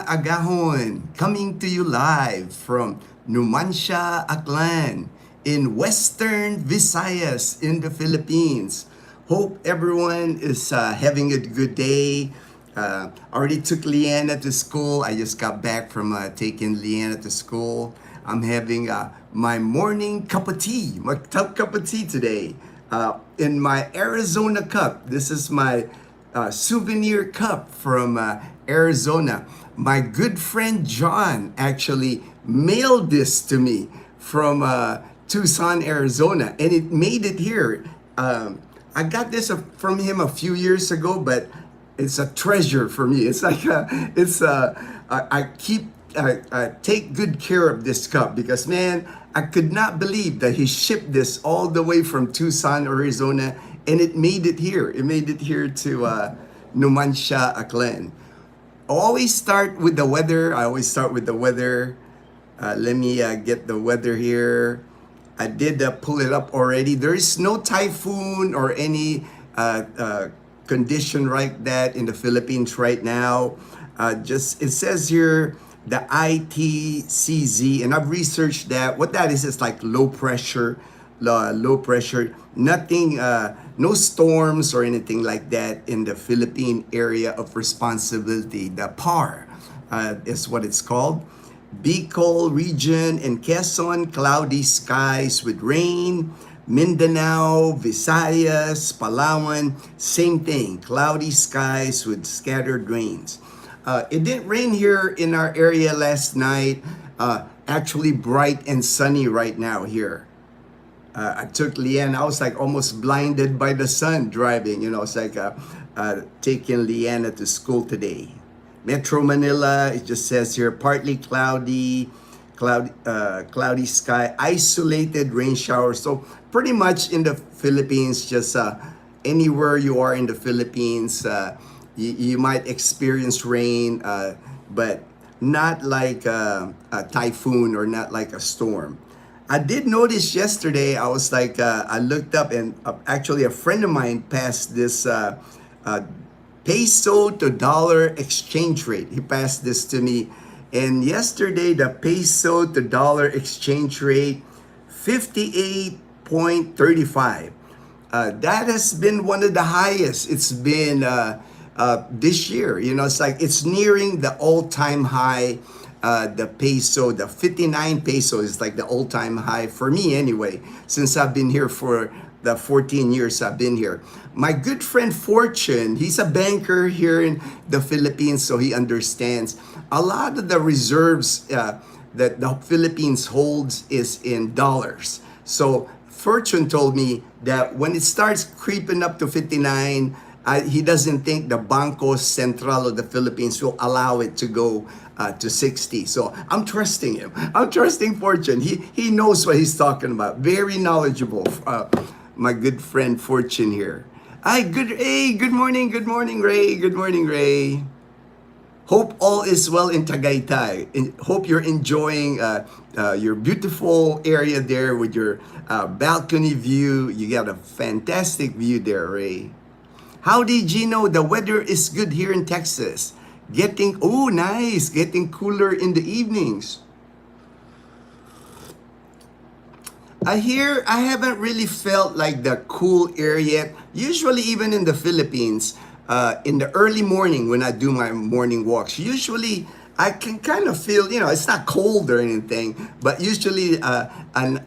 mga agahon, coming to you live from Numancia, Aklan in Western Visayas in the Philippines. Hope everyone is having a good day. Already took Leanna to school. I just got back from taking Leanna to school. I'm having my morning cup of tea, my cup of tea today in my Arizona cup. This is my souvenir cup from Arizona. My good friend John actually mailed this to me from Tucson, Arizona, and it made it here. I got this from him a few years ago, but it's a treasure for me. It's like I take good care of this cup because, man, I could not believe that he shipped this all the way from Tucson, Arizona, and it made it here. It made it here to Numancia, Aklan. I always start with the weather. Let me get the weather here. I did pull it up already. There is no typhoon or any condition like that in the Philippines right now. It says here the ITCZ, and I've researched that. What that is like low pressure. Nothing, no storms or anything like that in the Philippine area of responsibility. The PAR is what it's called. Bicol region and Quezon, cloudy skies with rain. Mindanao, Visayas, Palawan, same thing, cloudy skies with scattered rains. It didn't rain here in our area last night. Actually bright and sunny right now here. I took Leanne. I was like almost blinded by the sun driving. It's like taking Leanna to school today. Metro Manila, it just says here, partly cloudy sky, isolated rain showers. So pretty much in the Philippines, just anywhere you are in the Philippines, you might experience rain, but not like a typhoon or not like a storm. I did notice yesterday, I was like, I looked up and actually a friend of mine passed this peso to dollar exchange rate. He passed this to me. And yesterday, the peso to dollar exchange rate, 58.35. That has been one of the highest it's been this year. It's like it's nearing the all-time high. The peso, the 59 peso is like the all-time high for me anyway, since I've been here for the 14 years I've been here. My good friend Fortune, he's a banker here in the Philippines, so he understands. A lot of the reserves that the Philippines holds is in dollars. So Fortune told me that when it starts creeping up to 59, he doesn't think the Bangko Sentral of the Philippines will allow it to go to 60. So I'm trusting him. I'm trusting Fortune. He knows what he's talking about. Very knowledgeable. My good friend Fortune here. Good morning, Ray. Good morning, Ray. Hope all is well in Tagaytay. Hope you're enjoying your beautiful area there with your balcony view. You got a fantastic view there, Ray. Howdy, Ginno. The weather is good here in Texas. Getting cooler in the evenings. I haven't really felt like the cool air yet. Usually even in the Philippines, in the early morning when I do my morning walks, usually I can kind of feel, it's not cold or anything, but usually a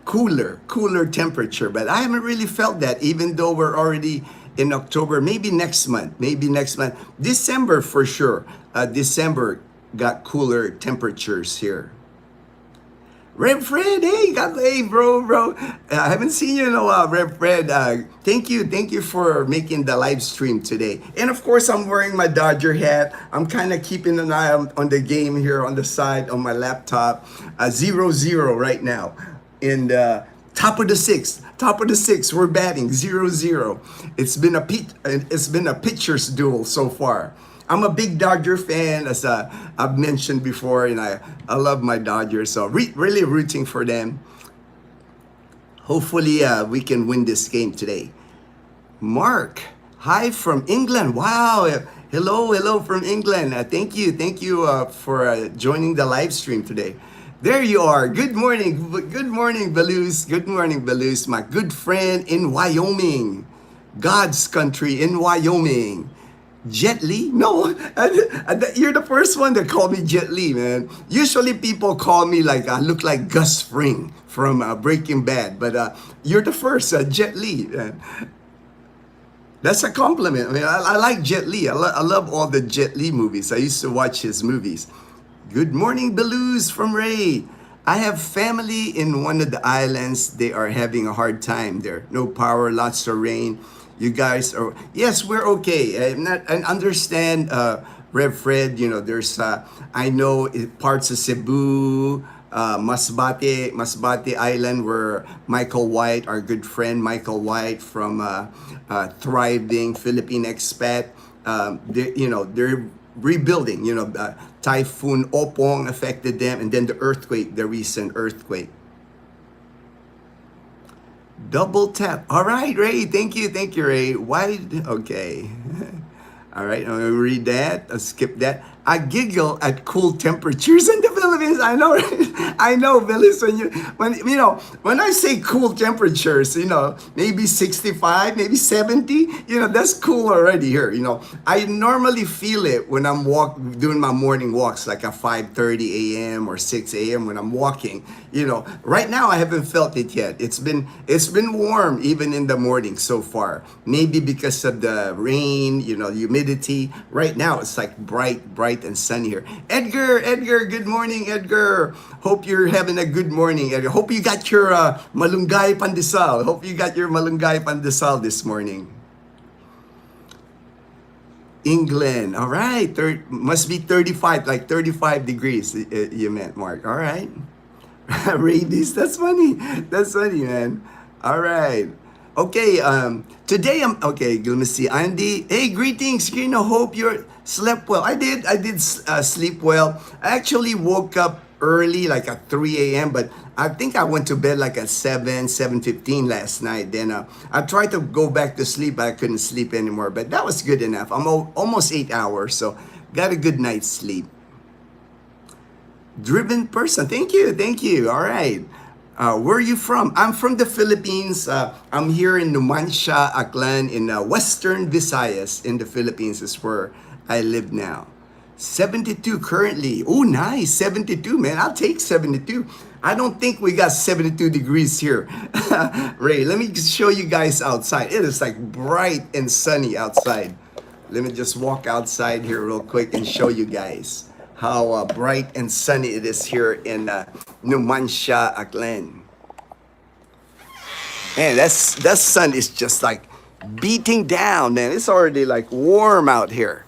cooler temperature. But I haven't really felt that, even though we're already in October, maybe next month. December for sure. December got cooler temperatures here. Rev Fred, hey bro. I haven't seen you in a while, Rev Fred. Thank you for making the live stream today. And of course, I'm wearing my Dodger hat. I'm kind of keeping an eye on the game here on the side on my laptop. 0-0 right now. In the top of the sixth, we're batting 0-0. It's been a pitcher's duel so far. I'm a big Dodger fan, as I've mentioned before, and I love my Dodgers, so really rooting for them. Hopefully, we can win this game today. Mark, hi from England. Wow, Hello from England. Thank you for joining the live stream today. There you are. Good morning, Belus. Good morning, Belus, my good friend in Wyoming, God's country in Wyoming. Jet Li? No, you're the first one that called me Jet Li, man. Usually people call me like I look like Gus Fring from Breaking Bad, but you're the first, Jet Li. That's a compliment. I mean, I like Jet Li. I love all the Jet Li movies. I used to watch his movies. Good morning, Belus from Ray. I have family in one of the islands. They are having a hard time there. No power, lots of rain. You guys are, yes, we're okay. I understand, Rev Fred, you know, there's, I know parts of Cebu, Masbate Island, where Michael White, our good friend Michael White from thriving Philippine expat, they're rebuilding. Typhoon Opong affected them, and then the earthquake, the recent earthquake. Double tap. All right, Ray. Thank you, Ray. Why? Okay. All right, I'm gonna read that. I'll skip that. I giggle at cool temperatures in the Philippines. I know, right? I know, Phyllis. When I say cool temperatures, maybe 65, maybe 70. That's cool already here. I normally feel it when I'm doing my morning walks, like at 5:30 a.m. or 6 a.m. when I'm walking. Right now I haven't felt it yet. It's been warm even in the morning so far. Maybe because of the rain, humidity. Right now it's like bright and sunny here. Edgar, good morning, Edgar. Hope you're having a good morning, Edgar. Hope you got your malunggay pandesal. This morning. England, all right. Must be 35, like 35 degrees. You meant, Mark. All right. Rabies. That's funny, man. All right. Okay. Today okay. Let me see. Andy. Hey, greetings, Ginno. Hope you slept well. I did sleep well. I actually woke up early, like at 3 a.m. But I think I went to bed like at 7:15 last night. Then I tried to go back to sleep, but I couldn't sleep anymore. But that was good enough. I'm almost 8 hours, so got a good night's sleep. Driven person. Thank you. All right. Where are you from? I'm from the Philippines. I'm here in Numancia, Aklan, in Western Visayas in the Philippines is where I live now. 72 currently. Oh, nice. 72, man. I'll take 72. I don't think we got 72 degrees here. Ray, let me show you guys outside. It is like bright and sunny outside. Let me just walk outside here real quick and show you guys how bright and sunny it is here in Numancia, Aklan. Man, that sun is just like beating down, man. It's already like warm out here.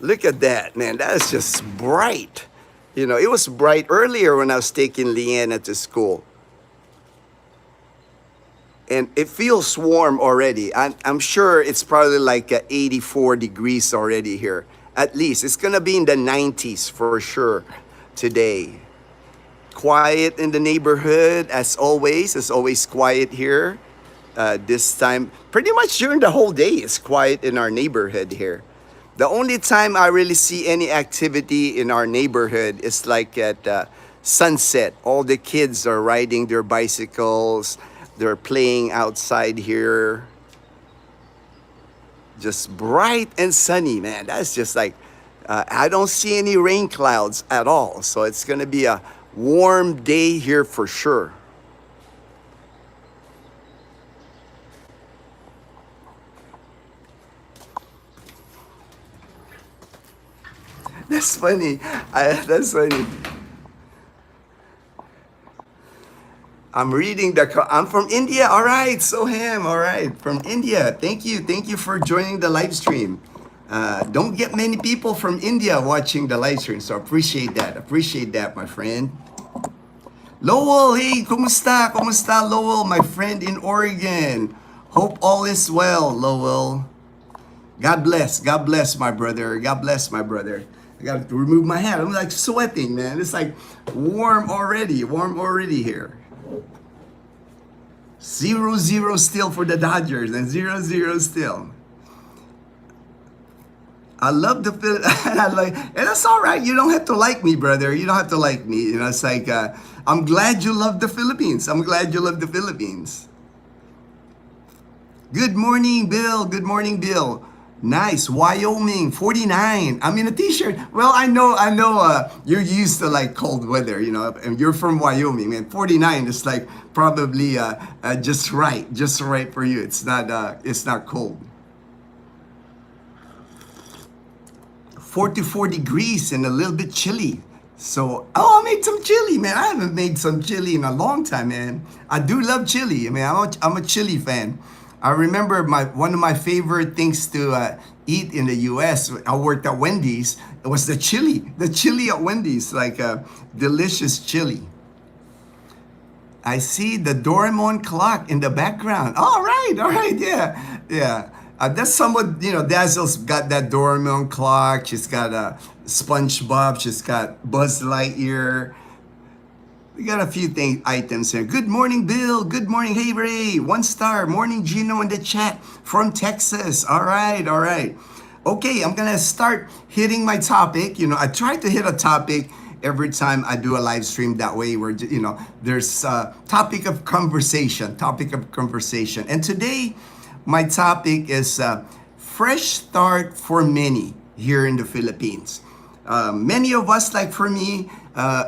Look at that, man. That is just bright. It was bright earlier when I was taking Leanna to school. And it feels warm already. I'm sure it's probably like 84 degrees already here. At least it's gonna be in the 90s for sure today. Quiet in the neighborhood as always. It's always quiet here. This time, pretty much during the whole day, it's quiet in our neighborhood here. The only time I really see any activity in our neighborhood is like at sunset. All the kids are riding their bicycles. They're playing outside here. Just bright and sunny, man. That's just like, I don't see any rain clouds at all. So it's going to be a warm day here for sure. That's funny. That's funny. I'm reading I'm from India. All right, Soham. All right, from India. Thank you for joining the live stream. Don't get many people from India watching the live stream, so appreciate that, my friend. Lowell, hey, kumusta, Lowell, my friend in Oregon. Hope all is well, Lowell. God bless, my brother. I got to remove my hat. I'm like sweating, man. It's like warm already here. 0-0 still for the Dodgers and 0-0 still. I love the and I like, and that's all right. You don't have to like me, brother. You don't have to like me. You know, it's like I'm glad you love the Philippines. I'm glad you love the Philippines. Good morning, Bill. Good morning, Bill. Nice. Wyoming, 49. I'm in a t-shirt. Well, I know, you're used to like cold weather, you know, and you're from Wyoming, man. 49 is like probably just right for you. It's not cold. 44 degrees and a little bit chilly. So, I made some chili, man. I haven't made some chili in a long time, man. I do love chili. I mean, I'm a chili fan. I remember one of my favorite things to eat in the U.S. I worked at Wendy's. It was the chili at Wendy's, like delicious chili. I see the Doraemon clock in the background. All right, yeah, yeah. That's somewhat, you know, Dazzle's got that Doraemon clock. She's got a SpongeBob. She's got Buzz Lightyear. We got a few items here. Good morning, Bill. Good morning, hey Ray. 1 star. Morning, Ginno in the chat from Texas. All right, all right. Okay, I'm gonna start hitting my topic. You know, I try to hit a topic every time I do a live stream. That way, where you know, there's a topic of conversation. And today, my topic is fresh start for many here in the Philippines. Many of us, like for me,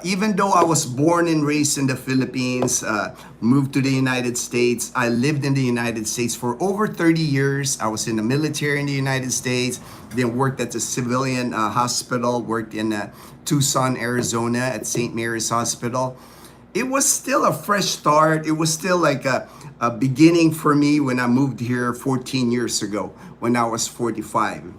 even though I was born and raised in the Philippines, moved to the United States, I lived in the United States for over 30 years. I was in the military in the United States, then worked at the civilian hospital, worked in Tucson, Arizona at St. Mary's Hospital. It was still a fresh start. It was still like a beginning for me when I moved here 14 years ago, when I was 45.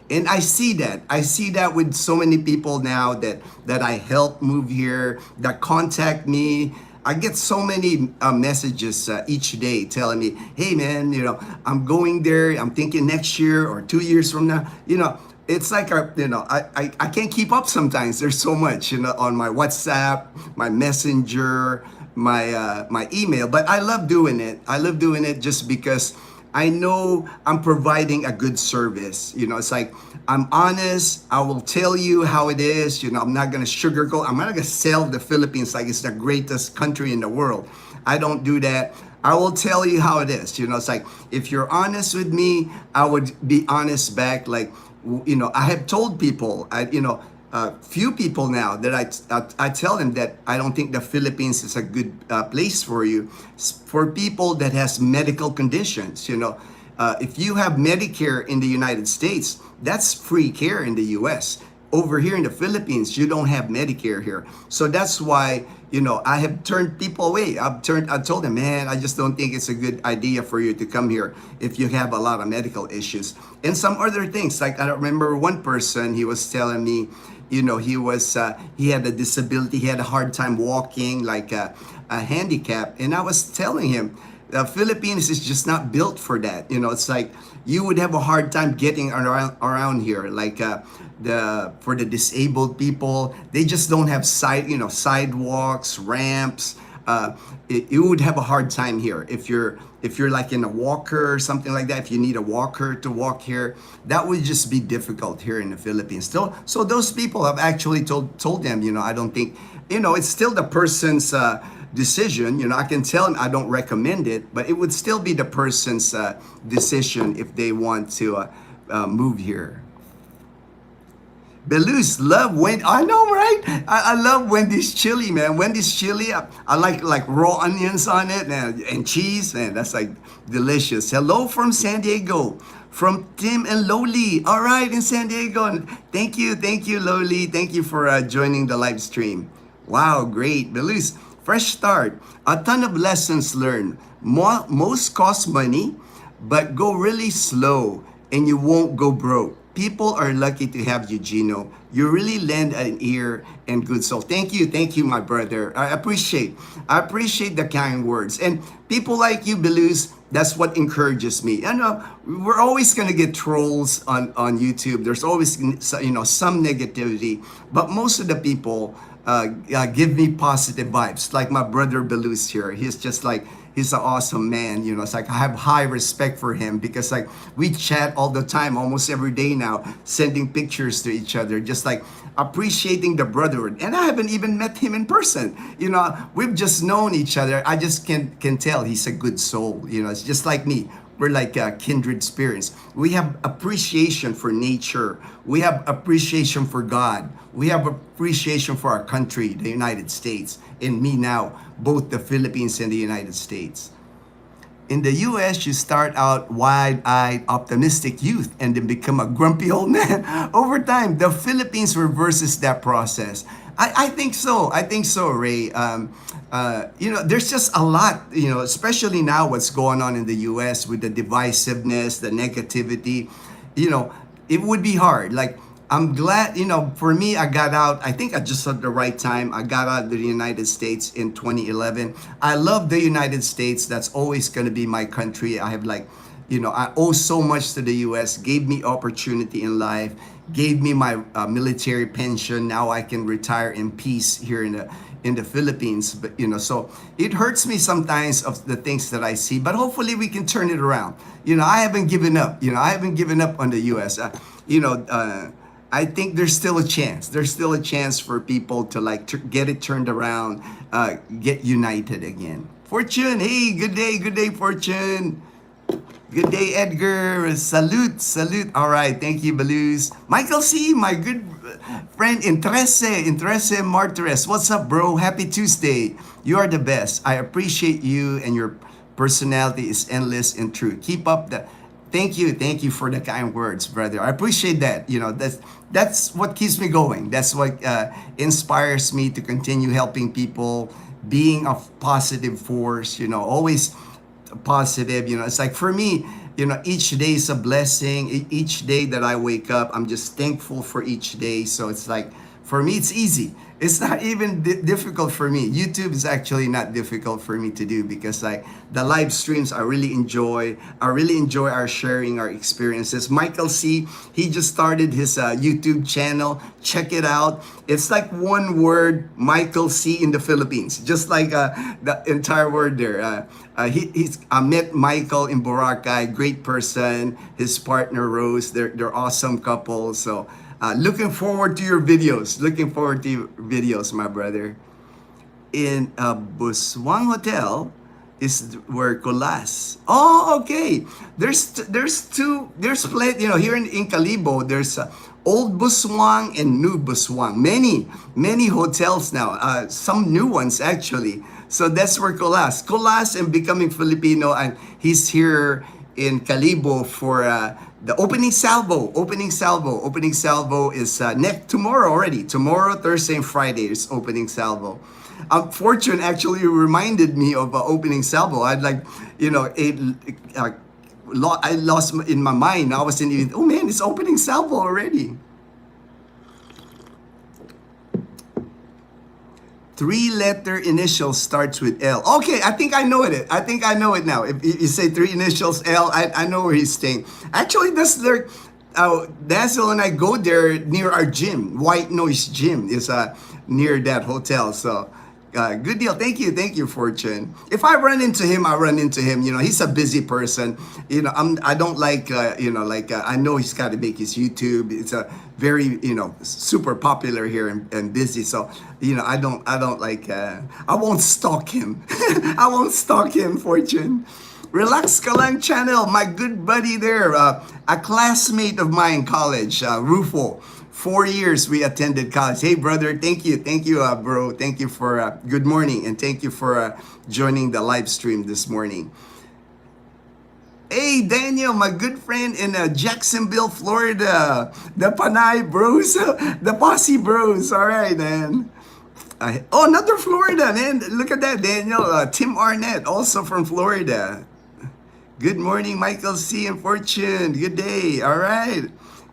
And I see that with so many people now that I help move here, that contact me. I get so many messages each day telling me, hey man, you know, I'm going there. I'm thinking next year or 2 years from now. You know, it's like, I can't keep up sometimes. There's so much, you know, on my WhatsApp, my Messenger, my email. But I love doing it. I love doing it just because I know I'm providing a good service. You know, it's like, I'm honest. I will tell you how it is. You know, I'm not going to sugarcoat. I'm not going to sell the Philippines like it's the greatest country in the world. I don't do that. I will tell you how it is. You know, it's like, if you're honest with me, I would be honest back. Like, you know, I have told people, few people now that I tell them that I don't think the Philippines is a good place for you, for people that has medical conditions. You know, if you have Medicare in the United States, that's free care in the U.S. Over here in the Philippines, you don't have Medicare here, so that's why, you know, I have turned people away. I told them, man, I just don't think it's a good idea for you to come here if you have a lot of medical issues and some other things. Like I remember one person, he was telling me, you know, he had a disability, he had a hard time walking, like a handicap, and I was telling him, the Philippines is just not built for that. You know, it's like you would have a hard time getting around here. Like for the disabled people, they just don't have sidewalks, ramps. You would have a hard time here if you're like in a walker or something like that. If you need a walker to walk here, that would just be difficult here in the Philippines. So those people have actually told them, you know, I don't think, you know, it's still the person's decision. You know, I can tell them I don't recommend it, but it would still be the person's decision if they want to move here. Belus, love Wendy. I know, right? I love Wendy's chili, man. Wendy's chili, I like raw onions on it and cheese, man. That's like delicious. Hello from San Diego, from Tim and Loli. All right, in San Diego. Thank you, Loli. Thank you for joining the live stream. Wow, great. Belus, fresh start. A ton of lessons learned. Most cost money, but go really slow and you won't go broke. People are lucky to have you, Ginno. You really lend an ear and good soul. Thank you, my brother. I appreciate the kind words. And people like you, Belus, that's what encourages me. I know we're always gonna get trolls on YouTube. There's always, you know, some negativity, but most of the people give me positive vibes. Like my brother Belus here, he's just like, he's an awesome man. You know, it's like I have high respect for him because like we chat all the time, almost every day now, sending pictures to each other, just like appreciating the brotherhood. And I haven't even met him in person. You know, we've just known each other. I just can tell he's a good soul. You know, it's just like me. We're like kindred spirits. We have appreciation for nature. We have appreciation for God. We have appreciation for our country, the United States. And me now, both the Philippines and the United States. In the US, you start out wide-eyed, optimistic youth and then become a grumpy old man. Over time, the Philippines reverses that process. I think so. I think so, Ray. You know, there's just a lot, you know, especially now what's going on in the US with the divisiveness, the negativity. You know, it would be hard. Like, I'm glad, you know, for me, I got out, I think I just at the right time. I got out of the United States in 2011. I love the United States. That's always going to be my country. I have like, you know, I owe so much to the US, gave me opportunity in life, gave me my military pension. Now I can retire in peace here in the Philippines. But, you know, so it hurts me sometimes of the things that I see, but hopefully we can turn it around. You know, I haven't given up. You know, I haven't given up on the US. You know, I think there's still a chance. There's still a chance for people to like get it turned around, get united again. Fortune, hey, good day, Fortune. Good day, Edgar. Salute. All right, thank you, Baluz. Michael C., my good friend, Interese Martires. What's up, bro? Happy Tuesday. You are the best. I appreciate you, and your personality is endless and true. Keep up the... Thank you for the kind words, brother. I appreciate that. You know, that's what keeps me going. That's what inspires me to continue helping people, being a positive force. You know, always positive. You know, it's like for me, you know, each day is a blessing. Each day that I wake up, I'm just thankful for each day. So it's like for me, it's easy. It's not even difficult for me. YouTube is actually not difficult for me to do because like the live streams I really enjoy. I really enjoy our sharing our experiences. Michael C., he just started his YouTube channel. Check it out. It's like one word, Michael C. in the Philippines. Just like the entire word there. I met Michael in Boracay. Great person. His partner Rose. They're awesome couple. So looking forward to your videos. Looking forward to your videos, my brother. In a Buswang Hotel is where Colas. Oh, okay. There's plenty, you know, here in Calibo, there's Old Buswang and New Buswang. Many hotels now. Some new ones actually. So that's where Colas and Becoming Filipino, and he's here in Calibo for the opening salvo. Opening salvo is tomorrow already. Tomorrow, Thursday, and Friday is opening salvo. Fortune actually reminded me of opening salvo. I'd like, you know, I lost in my mind. I was in, oh man, it's opening salvo already. 3-letter initials starts with L. Okay, I think I know it. I think I know it now. If you say 3 initials L, I know where he's staying. Actually, that's when I go there near our gym. White Noise Gym is near that hotel. So good deal. Thank you, Fortune. If I run into him, I run into him. You know, he's a busy person. You know, I don't like, you know, like I know he's got to make his YouTube. It's a very, you know, super popular here and busy. So, you know, I don't like, I won't stalk him. I won't stalk him, Fortune. Relax ka lang channel, my good buddy there. A classmate of mine in college, Rufo. 4 years we attended college. Hey, brother, thank you, bro. Thank you for good morning, and thank you for joining the live stream this morning. Hey, Daniel, my good friend in Jacksonville, Florida. The Panay Bros, the Posse Bros. All right, man. Oh, another Florida, man. Look at that, Daniel. Tim Arnett, also from Florida. Good morning, Michael C. and Fortune. Good day. All right.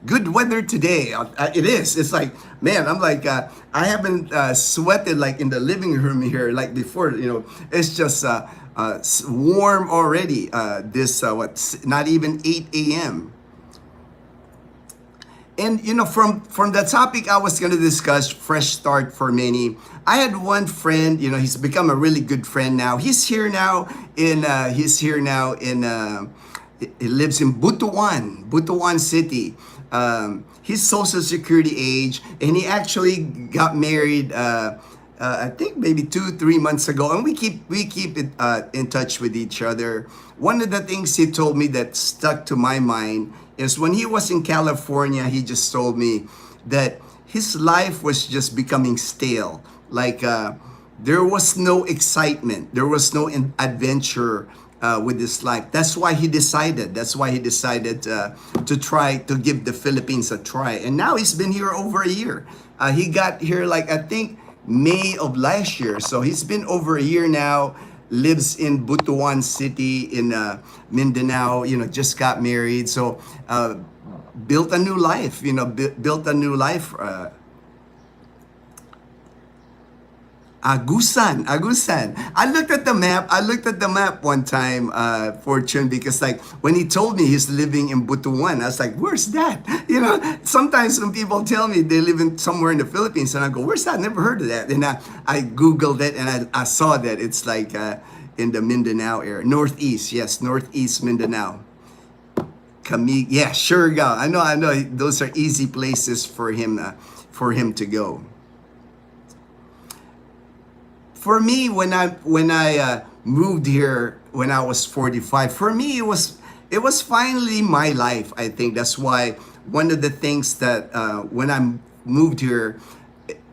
Good weather today. It is. It's like, man, I'm like, I haven't sweated like in the living room here like before. You know, it's just warm already. Not even 8 a.m. And from the topic I was going to discuss, fresh start for many. I had one friend. He's become a really good friend now. He's here now in. He lives in Butuan City. He's Social Security age, and he actually got married. I think maybe 2-3 months ago, and we keep it in touch with each other. One of the things he told me that stuck to my mind is when he was in California, he just told me that his life was just becoming stale. Like there was no excitement, there was no adventure with his life. That's why he decided. To try to give the Philippines a try. And now he's been here over a year. He got here like I think May of last year. So he's been over a year now. Lives in Butuan City in Mindanao. Just got married. So built a new life. Built a new life. Agusan. I looked at the map one time, Fortune, because like when he told me he's living in Butuan, I was like, where's that? Sometimes when people tell me they live in somewhere in the Philippines, and I go, where's that? Never heard of that. And I Googled it, and I saw that it's like in the Mindanao area. Northeast, yes, Northeast Mindanao. Yeah, Surigao. I know. Those are easy places for him to go. For me, when I moved here when I was 45, for me it was finally my life. I think that's why one of the things that when I moved here,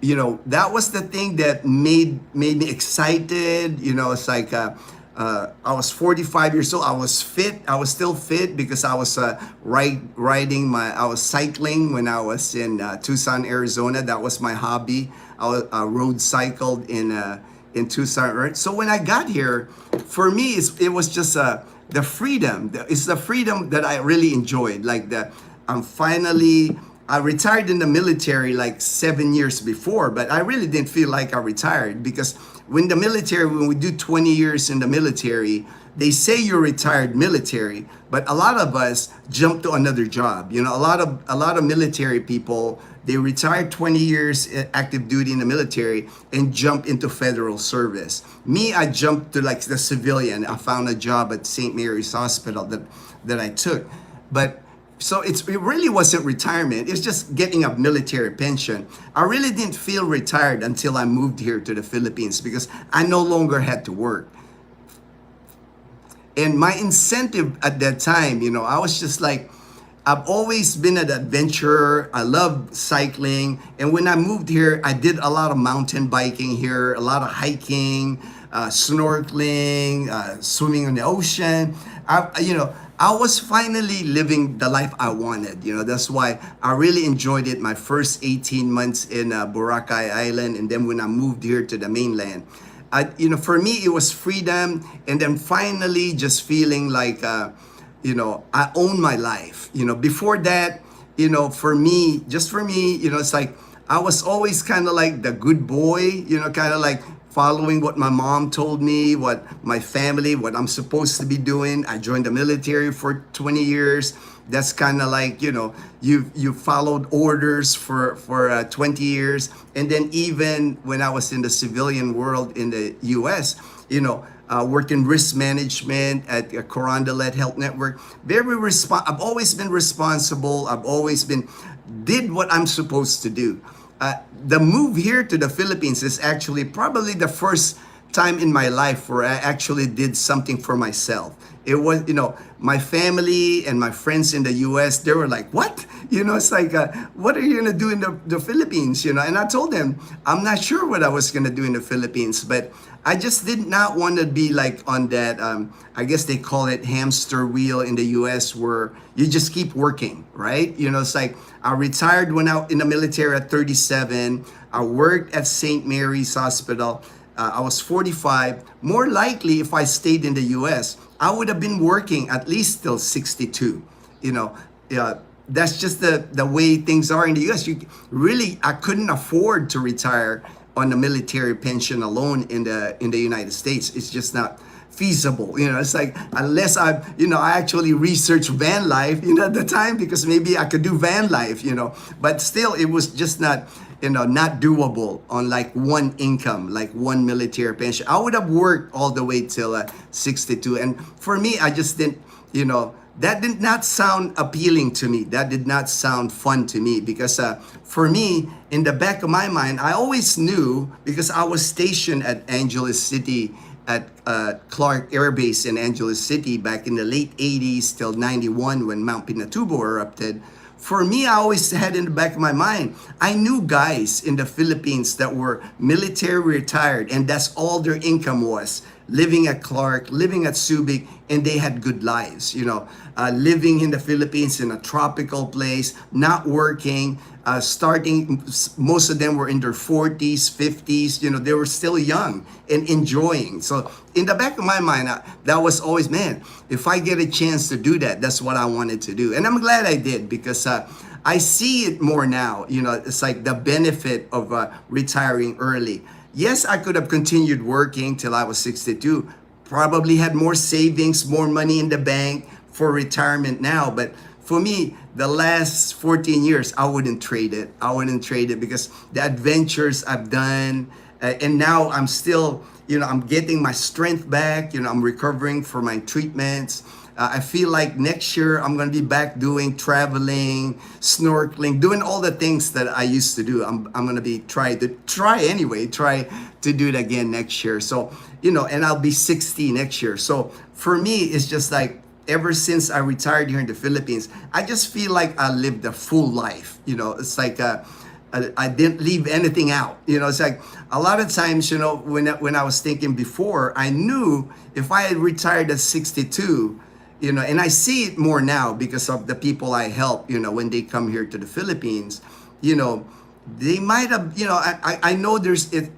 that was the thing that made me excited. It's like I was 45 years old. I was fit. I was still fit because I was I was cycling when I was in Tucson, Arizona. That was my hobby. I road cycled in Tucson, right? So when I got here, for me, it was just the freedom. It's the freedom that I really enjoyed. Like I retired in the military like 7 years before, but I really didn't feel like I retired because when we do 20 years in the military, they say you're retired military, but a lot of us jump to another job. A lot of military people, they retire 20 years active duty in the military and jump into federal service. Me, I jumped to like the civilian. I found a job at St. Mary's Hospital that I took. But so it really wasn't retirement. It's just getting a military pension. I really didn't feel retired until I moved here to the Philippines because I no longer had to work. And my incentive at that time, I was just like, I've always been an adventurer. I love cycling. And when I moved here, I did a lot of mountain biking here, a lot of hiking, snorkeling, swimming in the ocean. I was finally living the life I wanted. That's why I really enjoyed it my first 18 months in Boracay Island. And then when I moved here to the mainland, for me, it was freedom. And then finally just feeling like, I own my life. Before that, for me, it's like I was always kind of like the good boy, kind of like following what my mom told me, what my family, what I'm supposed to be doing. I joined the military for 20 years. That's kind of like, you followed orders for 20 years. And then even when I was in the civilian world in the US, worked in risk management at Corondelet Health Network. I've always been responsible. Did what I'm supposed to do. The move here to the Philippines is actually probably the first time in my life where I actually did something for myself. It was, my family and my friends in the US, they were like, what? It's like, what are you going to do in the Philippines? And I told them, I'm not sure what I was going to do in the Philippines, but I just did not want to be like on that, I guess they call it hamster wheel in the US where you just keep working, right? It's like I retired when out in the military at 37. I worked at St. Mary's Hospital. I was 45. More likely, if I stayed in the US, I would have been working at least till 62. That's just the way things are in the US. I couldn't afford to retire on a military pension alone in the United States. It's just not feasible. It's like, unless I actually researched van life, at the time, because maybe I could do van life, but still it was just not, not doable on like one income, like one military pension. I would have worked all the way till 62. And for me, I just didn't, that did not sound appealing to me. That did not sound fun to me, because for me, in the back of my mind, I always knew, because I was stationed at Angeles City, at Clark Air Base in Angeles City back in the late 80s till 91 when Mount Pinatubo erupted. For me, I always had in the back of my mind, I knew guys in the Philippines that were military retired, and that's all their income was. Living at Clark, living at Subic, and they had good lives, living in the Philippines in a tropical place, not working, starting, most of them were in their 40s, 50s, they were still young and enjoying. So in the back of my mind, that was always, man, if I get a chance to do that, that's what I wanted to do. And I'm glad I did, because I see it more now, it's like the benefit of retiring early. Yes, I could have continued working till I was 62, probably had more savings, more money in the bank for retirement now. But for me, the last 14 years, I wouldn't trade it. I wouldn't trade it, because the adventures I've done, and now I'm still, I'm getting my strength back. I'm recovering for my treatments. I feel like next year I'm going to be back doing traveling, snorkeling, doing all the things that I used to do. I'm going to be try to do it again next year. So, and I'll be 60 next year. So for me, it's just like, ever since I retired here in the Philippines, I just feel like I lived a full life. It's like I didn't leave anything out. It's like a lot of times, when I was thinking before, I knew if I had retired at 62, and I see it more now because of the people I help, when they come here to the Philippines, they might have, I know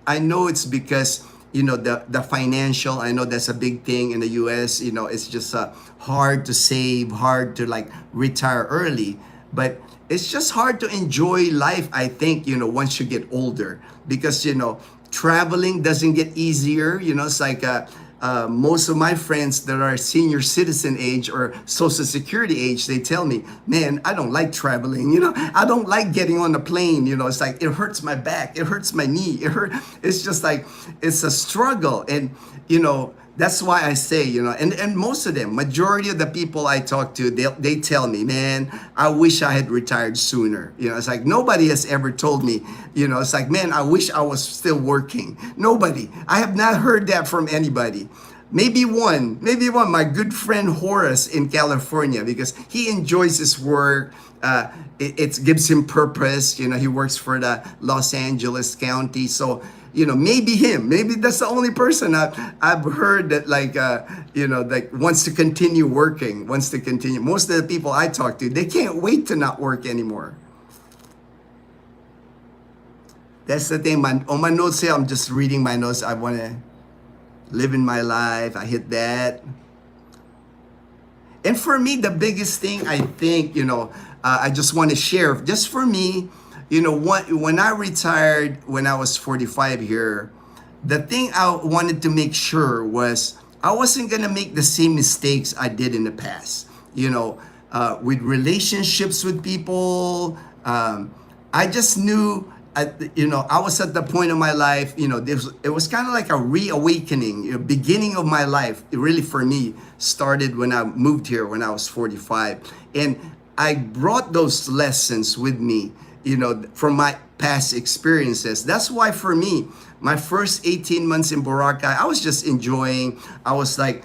I know it's because, the financial, I know that's a big thing in the US, it's just hard to save, hard to like retire early, but it's just hard to enjoy life, I think, once you get older, because, traveling doesn't get easier, it's like, most of my friends that are senior citizen age or social security age, they tell me, man, I don't like traveling. I don't like getting on the plane. It's like, it hurts my back. It hurts my knee. It's just like, it's a struggle. And, that's why I say, and most of them, majority of the people I talk to, they tell me, man, I wish I had retired sooner. It's like, nobody has ever told me, it's like, man, I wish I was still working. Nobody. I have not heard that from anybody. Maybe one, my good friend Horace in California, because he enjoys his work. It gives him purpose. He works for the Los Angeles County. So, maybe him, maybe that's the only person I've heard that like, like wants to continue working, wants to continue. Most of the people I talk to, they can't wait to not work anymore. That's the thing, man. On my notes here, I'm just reading my notes. I want to live in my life. I hit that. And for me, the biggest thing I think, I just want to share, just for me, when I retired, when I was 45 here, the thing I wanted to make sure was I wasn't going to make the same mistakes I did in the past. With relationships with people, I just knew, I was at the point of my life, it was kind of like a reawakening, beginning of my life. It really, for me, started when I moved here when I was 45. And I brought those lessons with me, from my past experiences. That's why for me, my first 18 months in Boracay, I was just enjoying. I was like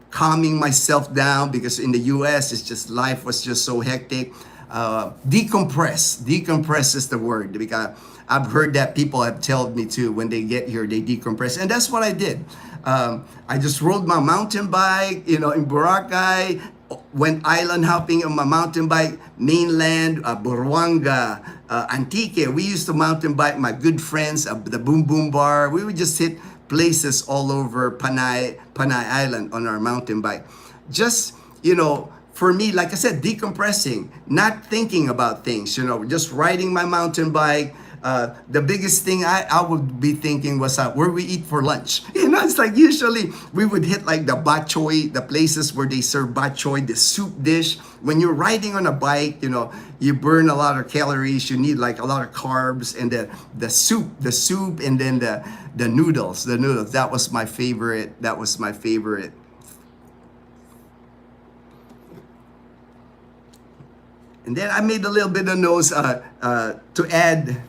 calming myself down, because in the US, it's just, life was just so hectic. Decompress is the word, because I've heard that people have told me too, when they get here, they decompress. And that's what I did. I just rode my mountain bike, in Boracay, went island hopping on my mountain bike, mainland, Buruanga, Antique. We used to mountain bike, my good friends, the Boom Boom Bar. We would just hit places all over Panay Island on our mountain bike. Just, for me, like I said, decompressing, not thinking about things, just riding my mountain bike, The biggest thing I would be thinking was where we eat for lunch. You know, it's like usually we would hit like the bok choy, the places where they serve bok choy, the soup dish. When you're riding on a bike, you know, you burn a lot of calories. You need like a lot of carbs, and the soup, and then the noodles. That was my favorite. That was my favorite. And then I made a little bit of notes to add.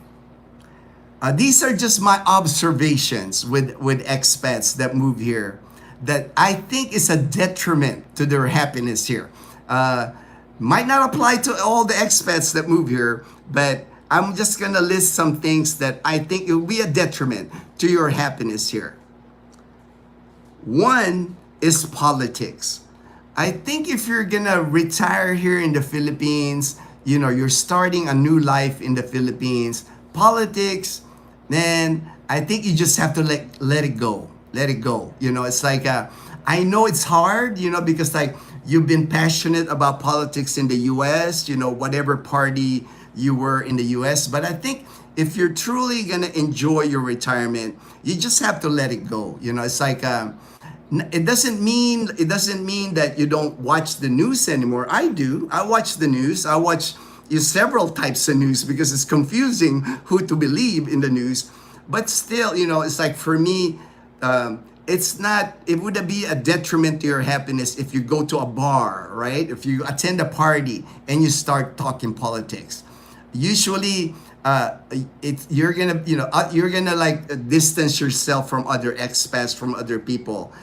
These are just my observations with expats that move here that I think is a detriment to their happiness here. Might not apply to all the expats that move here, but I'm just gonna list some things that I think it will be a detriment to your happiness here. One is politics. I think if you're gonna retire here in the Philippines, you know, you're starting a new life in the Philippines, politics, then I think you just have to let it go. Let it go. You know, it's like, I know it's hard, you know, because like you've been passionate about politics in the US, you know, whatever party you were in the US. But I think if you're truly going to enjoy your retirement, you just have to let it go. You know, it's like, it doesn't mean that you don't watch the news anymore. I do. I watch the news. I watch several types of news because it's confusing who to believe in the news. But still, you know, it's like for me, it would be a detriment to your happiness if you go to a bar, right? If you attend a party and you start talking politics. Usually, you're gonna like distance yourself from other expats, from other people.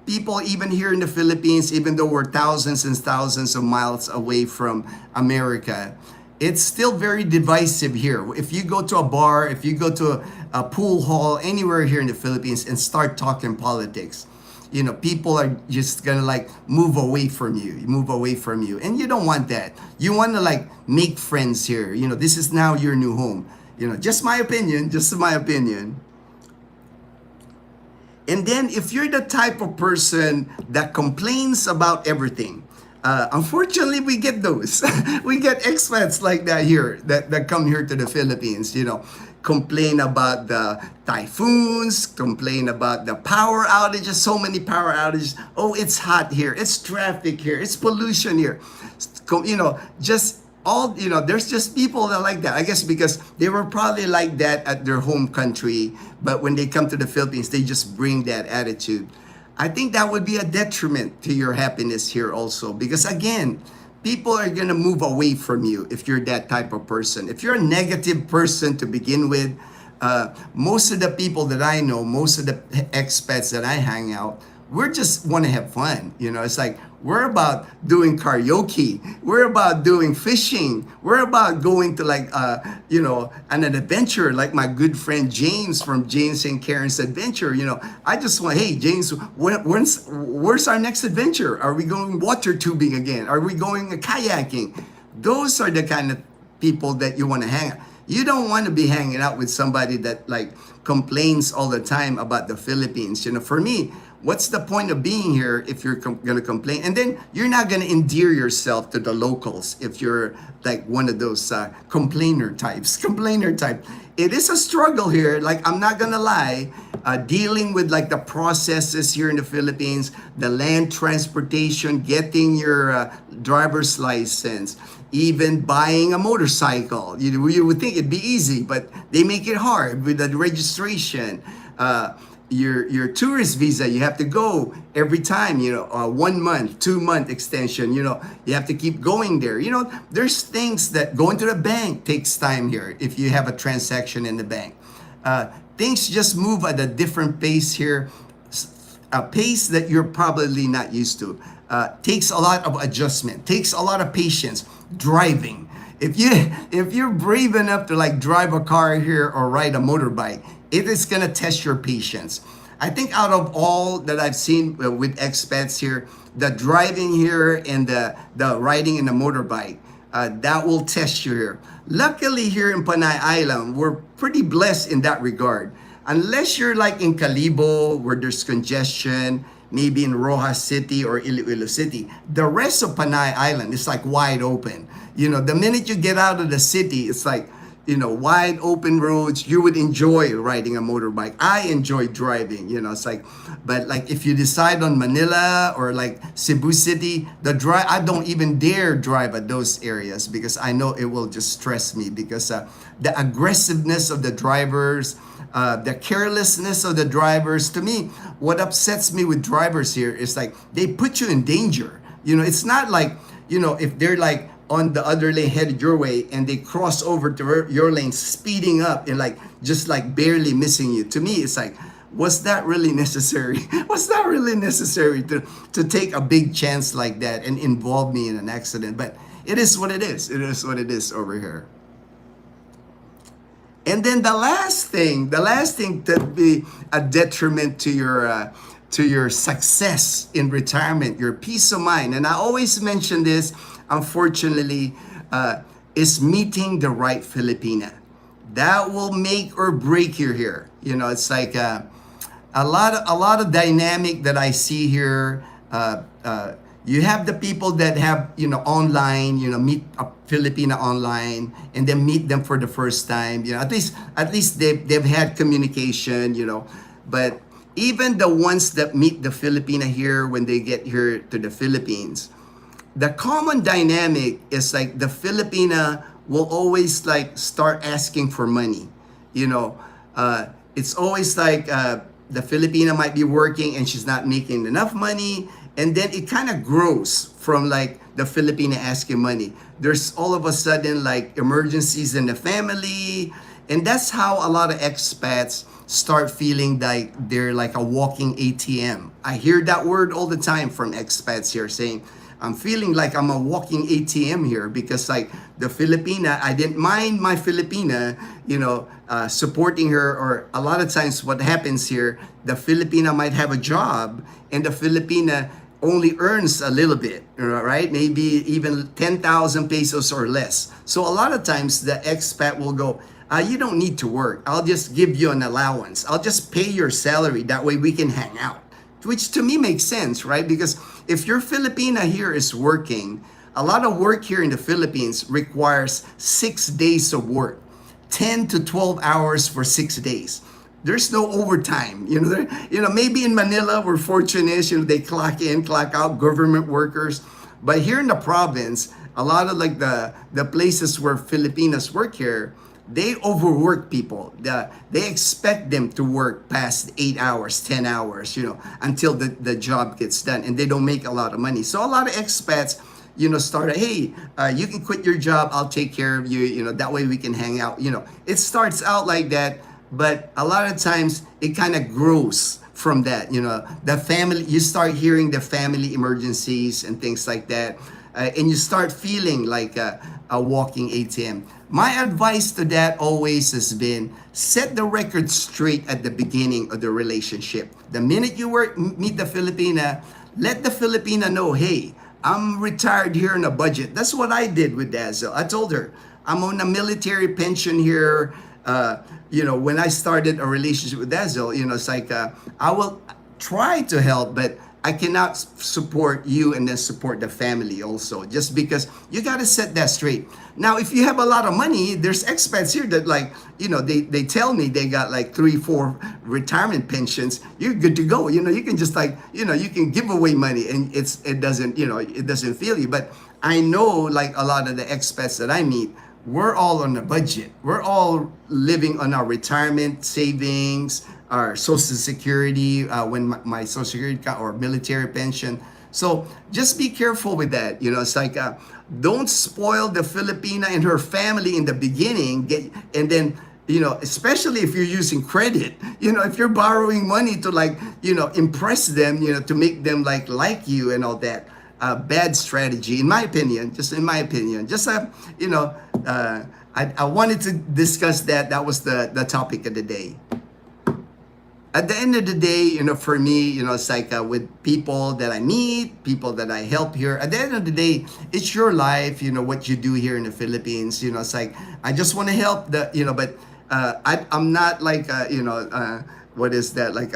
People even here in the Philippines, even though we're thousands and thousands of miles away from America, it's still very divisive here. If you go to a bar, if you go to a pool hall, anywhere here in the Philippines and start talking politics, you know, people are just gonna like move away from you, and you don't want that. You want to like make friends here. You know, this is now your new home. You know, just my opinion. And then if you're the type of person that complains about everything, unfortunately we get those. We get expats like that here that come here to the Philippines, you know, complain about the typhoons, complain about the power outages, so many power outages. Oh, it's hot here, it's traffic here, it's pollution here. You know, there's just people that like that. I guess because they were probably like that at their home country, but when they come to the Philippines, they just bring that attitude. I think that would be a detriment to your happiness here also, because again, people are gonna move away from you if you're that type of person. If you're a negative person to begin with, most of the people that I know, most of the expats that I hang out, we just want to have fun. You know, it's like we're about doing karaoke, we're about doing fishing, we're about going to like an adventure, like my good friend James from James and Karen's Adventure. You know, I just want, hey James, where's our next adventure? Are we going water tubing again? Are we going kayaking? Those are the kind of people that you want to hang out. You don't want to be hanging out with somebody that like complains all the time about the Philippines. You know, for me, what's the point of being here if you're going to complain? And then you're not going to endear yourself to the locals if you're like one of those complainer type. It is a struggle here. Like, I'm not going to lie, dealing with like the processes here in the Philippines, the land transportation, getting your driver's license, even buying a motorcycle. You would think it'd be easy, but they make it hard with the registration. Your tourist visa, you have to go every time, 1 month, 2 month extension, you have to keep going there. There's things that going to the bank takes time here if you have a transaction in the bank. Things just move at a different pace here, a pace that you're probably not used to. Takes a lot of adjustment, takes a lot of patience. Driving. If you're brave enough to like drive a car here or ride a motorbike, it is gonna test your patience. I think out of all that I've seen with expats here, the driving here and the riding in a motorbike, that will test you here. Luckily here in Panay Island, we're pretty blessed in that regard. Unless you're like in Calibo where there's congestion, maybe in Rojas City or Iloilo City, the rest of Panay Island is like wide open. The minute you get out of the city, it's like wide open roads, you would enjoy riding a motorbike. I enjoy driving, it's like, but like if you decide on Manila or like Cebu City, I don't even dare drive at those areas because I know it will just stress me because the aggressiveness of the drivers, the carelessness of the drivers. To me, what upsets me with drivers here is like they put you in danger. It's not like, if they're like on the other lane headed your way and they cross over to your lane speeding up and like just like barely missing you. To me, it's like, was that really necessary? Was that really necessary to take a big chance like that and involve me in an accident? But it is what it is. It is what it is over here. And then the last thing to be a detriment to your success in retirement, your peace of mind. And I always mention this, unfortunately, is meeting the right Filipina. That will make or break you here. It's like a lot of dynamic that I see here. You have the people that have, online, meet a Filipina online and then meet them for the first time. At least they've had communication, but even the ones that meet the Filipina here when they get here to the Philippines, the common dynamic is like the Filipina will always like start asking for money. It's always like the Filipina might be working and she's not making enough money. And then it kind of grows from like the Filipina asking money. There's all of a sudden like emergencies in the family. And that's how a lot of expats start feeling like they're like a walking ATM. I hear that word all the time from expats here saying, I'm feeling like I'm a walking ATM here because like the Filipina, I didn't mind my Filipina, supporting her. Or a lot of times what happens here, the Filipina might have a job and the Filipina only earns a little bit, right? Maybe even 10,000 pesos or less. So a lot of times the expat will go, you don't need to work. I'll just give you an allowance. I'll just pay your salary. That way we can hang out. Which to me makes sense, right? Because if your Filipina here is working, a lot of work here in the Philippines requires 6 days of work, 10 to 12 hours for 6 days. There's no overtime. Maybe in Manila, we're fortunate, they clock in, clock out, government workers. But here in the province, a lot of like the places where Filipinas work here, they overwork people. They expect them to work past 8 hours, 10 hours, until the job gets done. And they don't make a lot of money. So a lot of expats, start, hey, you can quit your job. I'll take care of you. That way we can hang out. It starts out like that. But a lot of times it kind of grows from that. The family, you start hearing the family emergencies and things like that. And you start feeling like a walking ATM. My advice to that always has been set the record straight at the beginning of the relationship. The minute you meet the Filipina, let the Filipina know, hey, I'm retired here on a budget. That's what I did with Dazzle. I told her, I'm on a military pension here. When I started a relationship with Dazzle, it's like, I will try to help, but I cannot support you and then support the family also, just because you got to set that straight. Now, if you have a lot of money, there's expats here that like, they tell me they got like 3-4 retirement pensions. You're good to go. You can just like, you can give away money and it doesn't feel you. But I know like a lot of the expats that I meet, we're all on a budget. We're all living on our retirement savings, our social security, when my social security or military pension. So just be careful with that. It's like, don't spoil the Filipina and her family in the beginning. And then, especially if you're using credit, if you're borrowing money to like, impress them, to make them like you and all that. Bad strategy, in my opinion. Just in my opinion. Just I wanted to discuss that. That was the topic of the day. At the end of the day, for me, it's like with people that I meet, people that I help here. At the end of the day, it's your life. What you do here in the Philippines. It's like I just want to help but I'm not like what is that like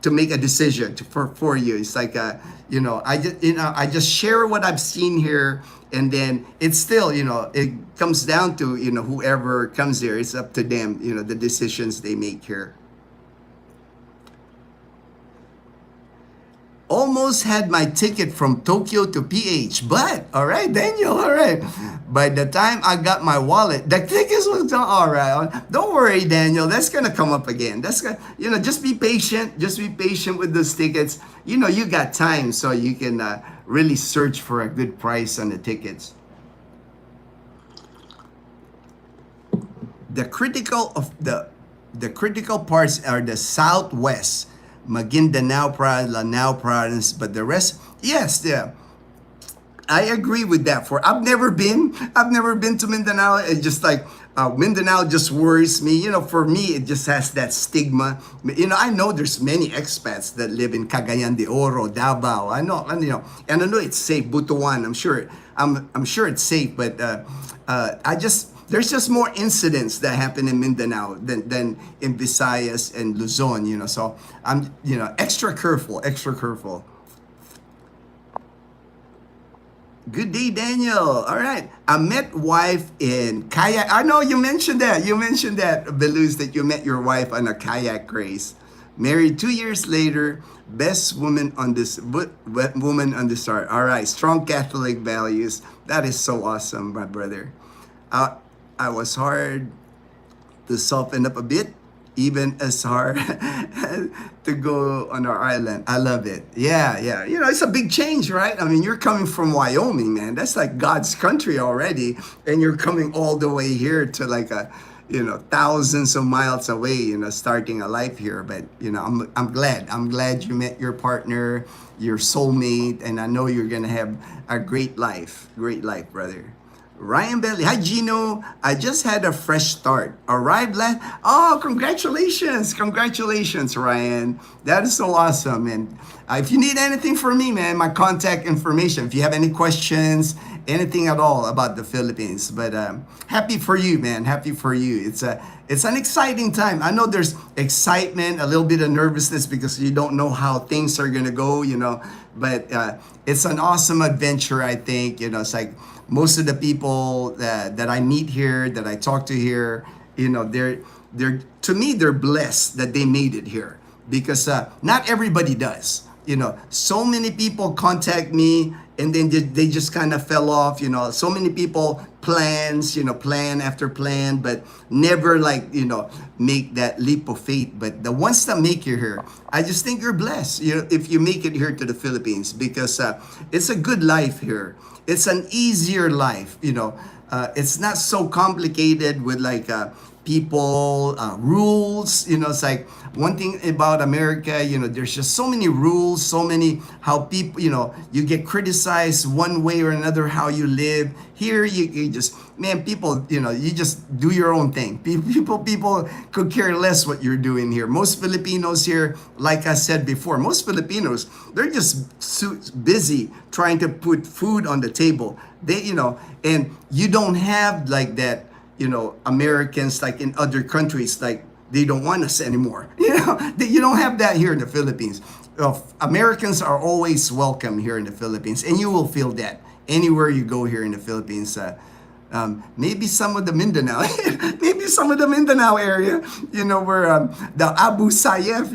to make a decision for you. It's like I just share what I've seen here, and then it's still it comes down to whoever comes here. It's up to them, the decisions they make here. Almost had my ticket from Tokyo to PH, but all right, Daniel, all right. By the time I got my wallet, the tickets was done. All right, don't worry, Daniel. That's gonna come up again. That's gonna, just be patient. Just be patient with those tickets. You got time, so you can really search for a good price on the tickets. The critical parts are the Southwest. Maguindanao province, Lanao province, but the rest, yes, yeah, I agree with that. I've never been to Mindanao. It's just like Mindanao just worries me. For me, it just has that stigma. I know there's many expats that live in Cagayan de Oro, Davao. I know, and I know it's safe. Butuan, I'm sure it's safe, but there's just more incidents that happen in Mindanao than in Visayas and Luzon, so I'm, extra careful. Good day, Daniel. All right. I met wife in kayak. I know you mentioned that. Beluz, that you met your wife on a kayak race. Married 2 years later. Best woman on this earth. All right. Strong Catholic values. That is so awesome, my brother. I was hard to soften up a bit, even as hard to go on our island. I love it. Yeah. It's a big change, right? I mean, you're coming from Wyoming, man. That's like God's country already. And you're coming all the way here to like thousands of miles away, starting a life here. But, I'm glad. I'm glad you met your partner, your soulmate, and I know you're going to have a great life. Great life, brother. Ryan Belly, hi Ginno. I just had a fresh start. Arrived last. Oh, congratulations, Ryan. That is so awesome. And if you need anything from me, man, my contact information. If you have any questions, anything at all about the Philippines, but happy for you, man. Happy for you. It's an exciting time. I know there's excitement, a little bit of nervousness because you don't know how things are gonna go, But it's an awesome adventure. I think it's like. Most of the people that I meet here, that I talk to here, they're to me, they're blessed that they made it here, because not everybody does. So many people contact me and then they just kind of fell off. So many people plan after plan, but never make that leap of faith. But the ones that make it here, I just think you're blessed. If you make it here to the Philippines, because it's a good life here. It's an easier life, it's not so complicated with people, rules, it's like one thing about America, there's just so many rules, so many how people, you get criticized one way or another how you live. Here, you just, man, people, you just do your own thing. People could care less what you're doing here. Most Filipinos here, like I said before, most Filipinos, they're just busy trying to put food on the table. They, and you don't have like that, Americans like in other countries, like they don't want us anymore. You don't have that here in the Philippines. Americans are always welcome here in the Philippines, and you will feel that anywhere you go here in the Philippines. Maybe some of the Mindanao, area, where the Abu Sayyaf,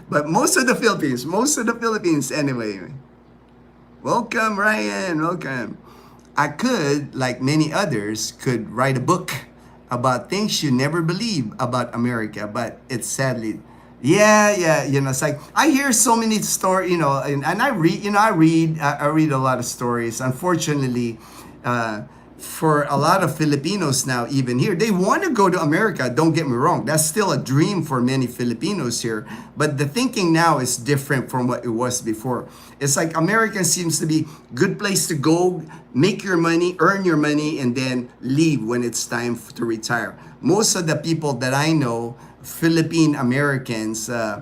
but most of the Philippines anyway. Welcome, Ryan. Welcome. I could, like many others, could write a book about things you never believe about America, but it's sadly, it's like I hear so many stories, and I read, I read a lot of stories. Unfortunately, for a lot of Filipinos now, even here, they want to go to America. Don't get me wrong. That's still a dream for many Filipinos here. But the thinking now is different from what it was before. It's like America seems to be a good place to go, make your money, earn your money, and then leave when it's time to retire. Most of the people that I know, Philippine Americans, that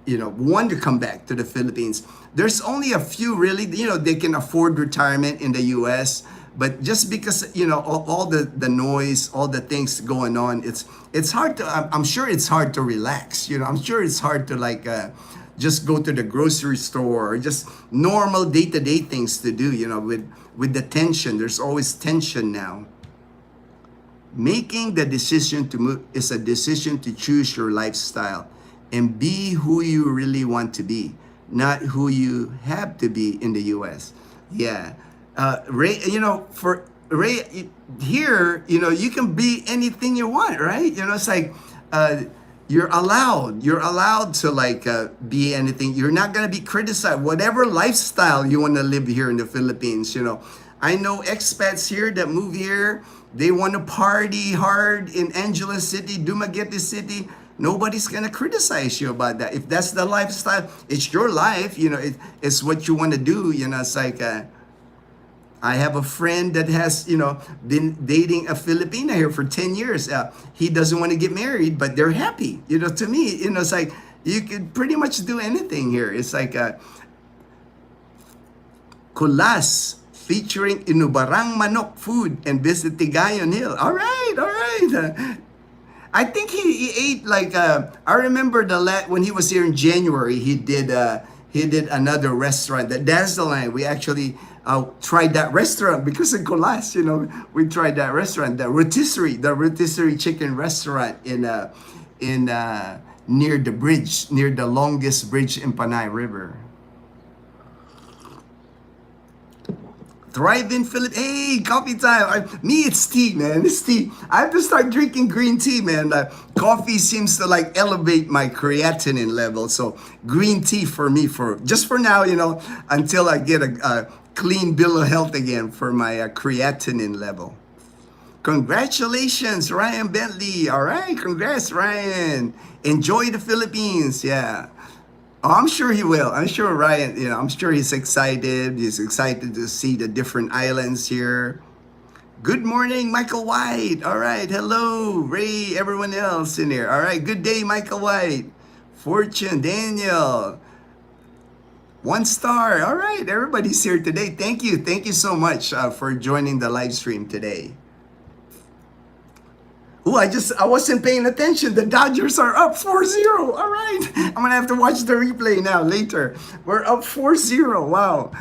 want to come back to the Philippines. There's only a few really, they can afford retirement in the U.S., But just because, all the noise, all the things going on, it's hard to, I'm sure it's hard to relax. I'm sure it's hard to like, just go to the grocery store, or just normal day-to-day things to do, with the tension. There's always tension now. Making the decision to move is a decision to choose your lifestyle and be who you really want to be, not who you have to be in the US. Yeah. Ray, for Ray, here, you can be anything you want, right? It's like, you're allowed to like, be anything. You're not going to be criticized. Whatever lifestyle you want to live here in the Philippines, I know expats here that move here. They want to party hard in Angeles City, Dumaguete City. Nobody's gonna criticize you about that. If that's the lifestyle, it's your life. It's what you want to do. It's like, I have a friend that has, been dating a Filipina here for 10 years. He doesn't want to get married, but they're happy. To me, it's like, you could pretty much do anything here. It's like, Kulas, featuring Inubarang Manok food and visit Tigayon Hill. All right. I think he ate like, I remember when he was here in January, he did another restaurant, the Dazzleland. We actually tried that restaurant because of Colas. We tried that restaurant, the rotisserie chicken restaurant in near the bridge, near the longest bridge in Panay River. Thrive in Philippines. Hey, coffee time. Me, it's tea, man. It's tea. I have to start drinking green tea, man. Coffee seems to like elevate my creatinine level. So green tea for me, just for now, until I get a clean bill of health again for my creatinine level. Congratulations, Ryan Bentley. All right, congrats, Ryan. Enjoy the Philippines. Yeah. Oh, I'm sure he will. I'm sure Ryan, I'm sure he's excited. He's excited to see the different islands here. Good morning, Michael White. All right. Hello, Ray, everyone else in here. All right. Good day, Michael White. Fortune, Daniel. 1 star. All right. Everybody's here today. Thank you. Thank you so much for joining the live stream today. Oh, I wasn't paying attention. The Dodgers are up 4-0. All right. I'm going to have to watch the replay now later. We're up 4-0. Wow.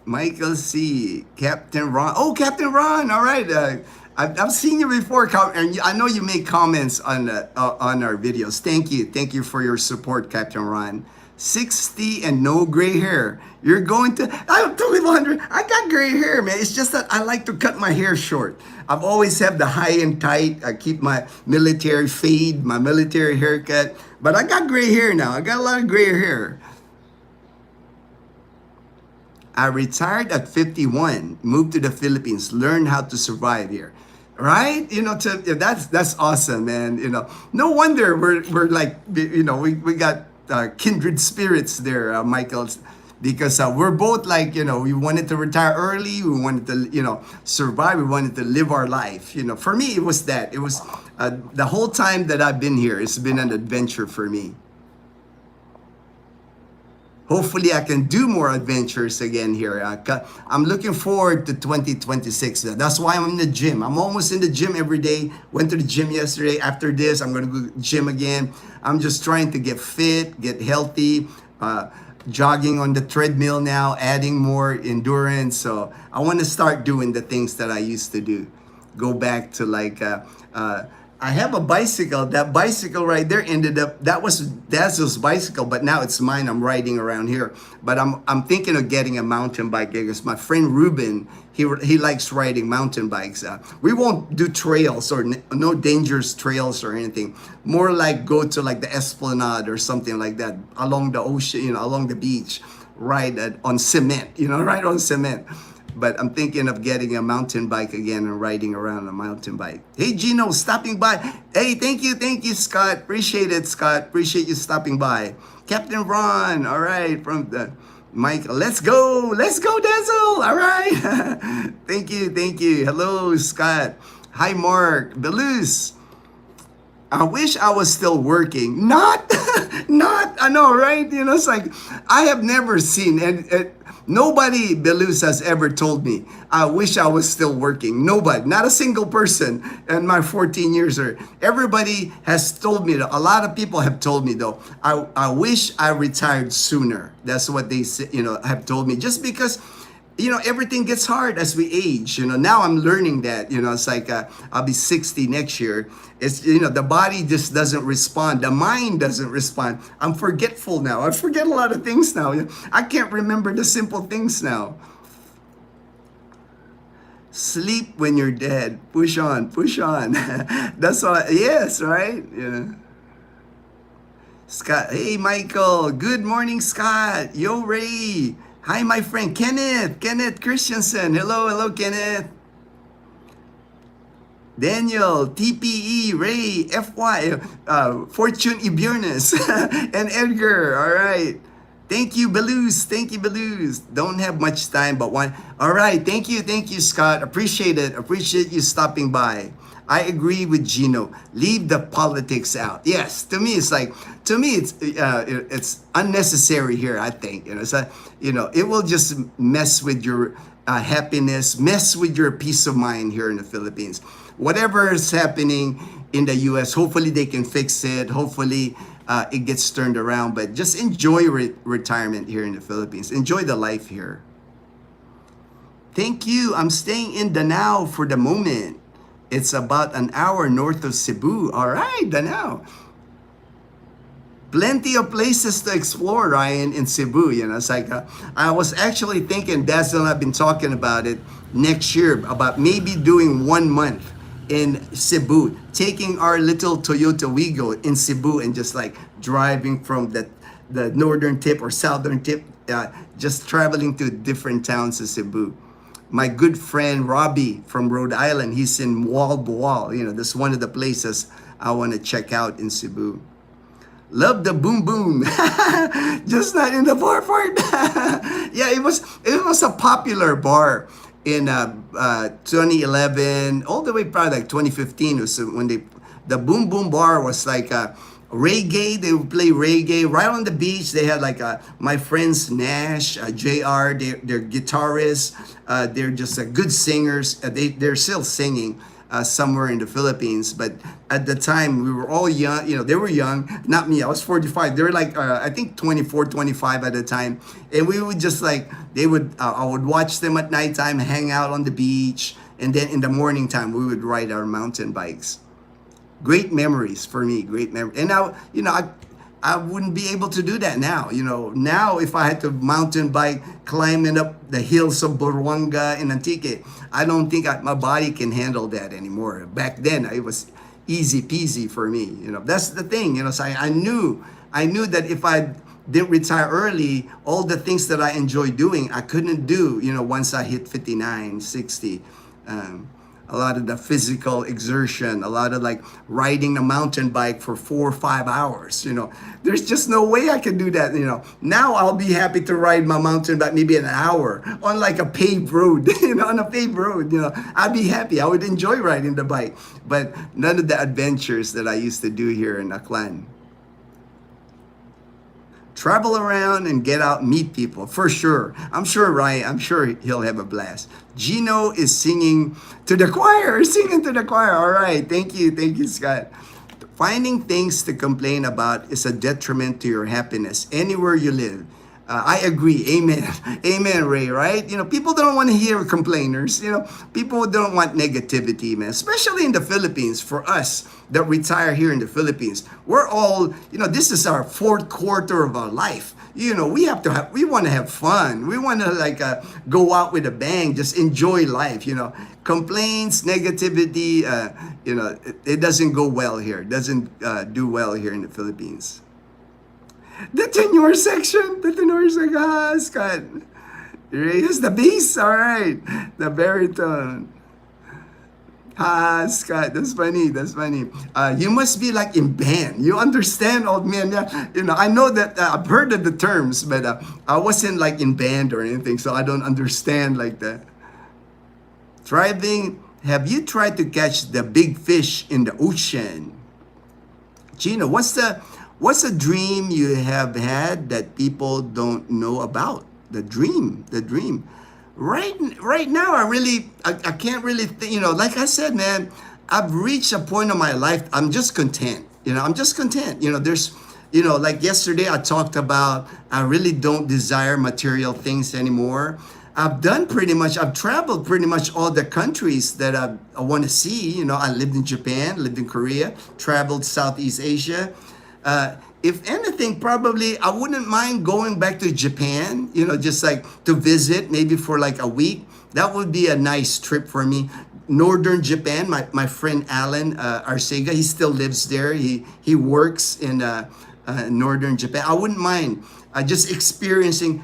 Michael C. Captain Ron. Oh, Captain Ron. All right. I've seen you before, and I know you make comments on our videos. Thank you. Thank you for your support, Captain Ron. 60 and no gray hair. You're going to, I'm totally 100. I got gray hair, man. It's just that I like to cut my hair short. I've always had the high and tight. I keep my military fade, my military haircut. But I got gray hair now. I got a lot of gray hair. I retired at 51, moved to the Philippines, learned how to survive here. Right? That's awesome, man. No wonder we're like, we got kindred spirits there, Michael, because we're both like, we wanted to retire early, we wanted to, survive, we wanted to live our life. For me, it was that. It was the whole time that I've been here, it's been an adventure for me. Hopefully, I can do more adventures again here. I'm looking forward to 2026. That's why I'm in the gym. I'm almost in the gym every day. Went to the gym yesterday. After this, I'm going to go to the gym again. I'm just trying to get fit, get healthy, jogging on the treadmill now, adding more endurance. So I want to start doing the things that I used to do. Go back to like... I have a bicycle. That bicycle right there ended up, that was Dazzle's bicycle, but now it's mine. I'm riding around here. But I'm thinking of getting a mountain bike because my friend Ruben, he likes riding mountain bikes. We won't do trails or no dangerous trails or anything. More like go to like the Esplanade or something like that along the ocean, along the beach, ride on cement, ride on cement. But I'm thinking of getting a mountain bike again and riding around a mountain bike. Hey, Ginno, stopping by. Hey, thank you, Scott. Appreciate it, Scott. Appreciate you stopping by. Captain Ron, all right, from the Michael. Let's go, Dazzle. All right. Thank you. Hello, Scott. Hi, Mark. Belus. I wish I was still working. Not, not, I know, right? You know, it's like, I have never seen, and nobody, Belus, has ever told me, I wish I was still working. Nobody, not a single person in my 14 years. Or everybody has told me, a lot of people have told me, though, I wish I retired sooner. That's what they say, you know, have told me. Just because, you know, everything gets hard as we age. You know, now I'm learning that, you know, it's like I'll be 60 next year. It's, you know, the body just doesn't respond. The mind doesn't respond. I'm forgetful now. I forget a lot of things now. I can't remember the simple things now. Sleep when you're dead. Push on, push on. That's what, yes, right? Yeah. Scott, hey, Michael. Good morning, Scott. Yo, Ray. Hi, my friend Kenneth Christensen. Hello, hello, Kenneth. Daniel, TPE, Ray, FY, Fortune Ibiernes, and Edgar. All right. Thank you, Belus. Thank you, Belus. Don't have much time, but one. All right. Thank you, Scott. Appreciate it. Appreciate you stopping by. I agree with Ginno. Leave the politics out. Yes, to me, it's like, it's unnecessary here. I think, you know, so, you know, it will just mess with your happiness, mess with your peace of mind here in the Philippines. Whatever is happening in the U.S., hopefully they can fix it. Hopefully it gets turned around. But just enjoy retirement here in the Philippines. Enjoy the life here. Thank you. I'm staying in Danao for the moment. It's about an hour north of Cebu. All right, Danao. Plenty of places to explore, Ryan, in Cebu. You know, it's like I was actually thinking, Dazzle and I've been talking about it next year, about maybe doing 1 month in Cebu, taking our little Toyota Wigo in Cebu and just like driving from the northern tip or southern tip, just traveling to different towns of Cebu. My good friend Robbie from Rhode Island, he's in Boal. You know, that's one of the places I want to check out in Cebu. Love the boom boom, just not in the bar part. Yeah, it was a popular bar in 2011, all the way probably like 2015 was when the boom boom bar was like reggae. They would play reggae right on the beach. They had like my friends Nash, JR, they're guitarists. They're just good singers. They're still singing somewhere in the Philippines. But at the time, we were all young. You know, they were young. Not me. I was 45. They were like, I think 24, 25 at the time. And we would just like, I would watch them at nighttime, hang out on the beach. And then in the morning time, we would ride our mountain bikes. Great memories for me, great memories. And now, you know, I wouldn't be able to do that now. You know, now if I had to mountain bike climbing up the hills of Buruanga in Antique, I don't think my body can handle that anymore. Back then, it was easy peasy for me. You know, that's the thing. You know, so I knew that if I didn't retire early, all the things that I enjoy doing, I couldn't do. You know, once I hit 59, 60. A lot of the physical exertion, a lot of like riding a mountain bike for 4 or 5 hours, you know, there's just no way I can do that. You know, now I'll be happy to ride my mountain bike maybe an hour on like a paved road, you know, on a paved road, you know, I'd be happy. I would enjoy riding the bike, but none of the adventures that I used to do here in Aklan. Travel around and get out and meet people, for sure. I'm sure Ryan, I'm sure he'll have a blast. Gino is singing to the choir, All right, thank you, Scott. Finding things to complain about is a detriment to your happiness anywhere you live. I agree. Amen. Amen, Ray, right? You know, people don't want to hear complainers. You know, people don't want negativity, man. Especially in the Philippines, for us that retire here in the Philippines. We're all, you know, this is our fourth quarter of our life. You know, we want to have fun. We want to like go out with a bang, just enjoy life, you know. Complaints, negativity, you know, it doesn't go well here. It doesn't do well here in the Philippines. The tenor section, Scott. Here's the bass, all right. The baritone. Scott, that's funny. You must be like in band. You understand, old man. Yeah, you know, I know that I've heard of the terms, but I wasn't like in band or anything, so I don't understand like that. Have you tried to catch the big fish in the ocean? Gino, what's a dream you have had that people don't know about? The dream, the dream. Right now, I can't really think. Like I said, man, I've reached a point in my life. I'm just content. I'm just content. Like yesterday, I talked about I really don't desire material things anymore. I've traveled pretty much all the countries that I want to see. I lived in Japan, lived in Korea, traveled Southeast Asia. If anything, probably I wouldn't mind going back to Japan, just like to visit maybe for like a week. That would be a nice trip for me. Northern Japan, my friend Alan Arcega, he still lives there. He works in Northern Japan. I wouldn't mind just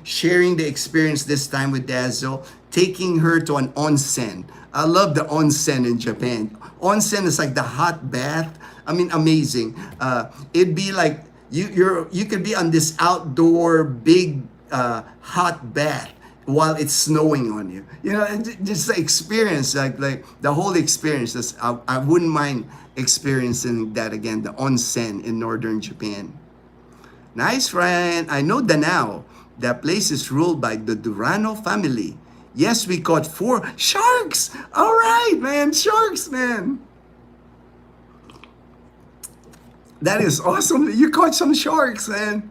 sharing the experience this time with Dazzle, taking her to an onsen. I love the onsen in Japan. Onsen is like the hot bath. I mean, amazing. It'd be like you could be on this outdoor big hot bath while it's snowing on you. Just the experience, like the whole experience. I wouldn't mind experiencing that again. The onsen in northern Japan. Nice, Ryan. I know Danao. That place is ruled by the Durano family. Yes, we caught 4 sharks. All right, man. Sharks, man. That is awesome. You caught some sharks, man.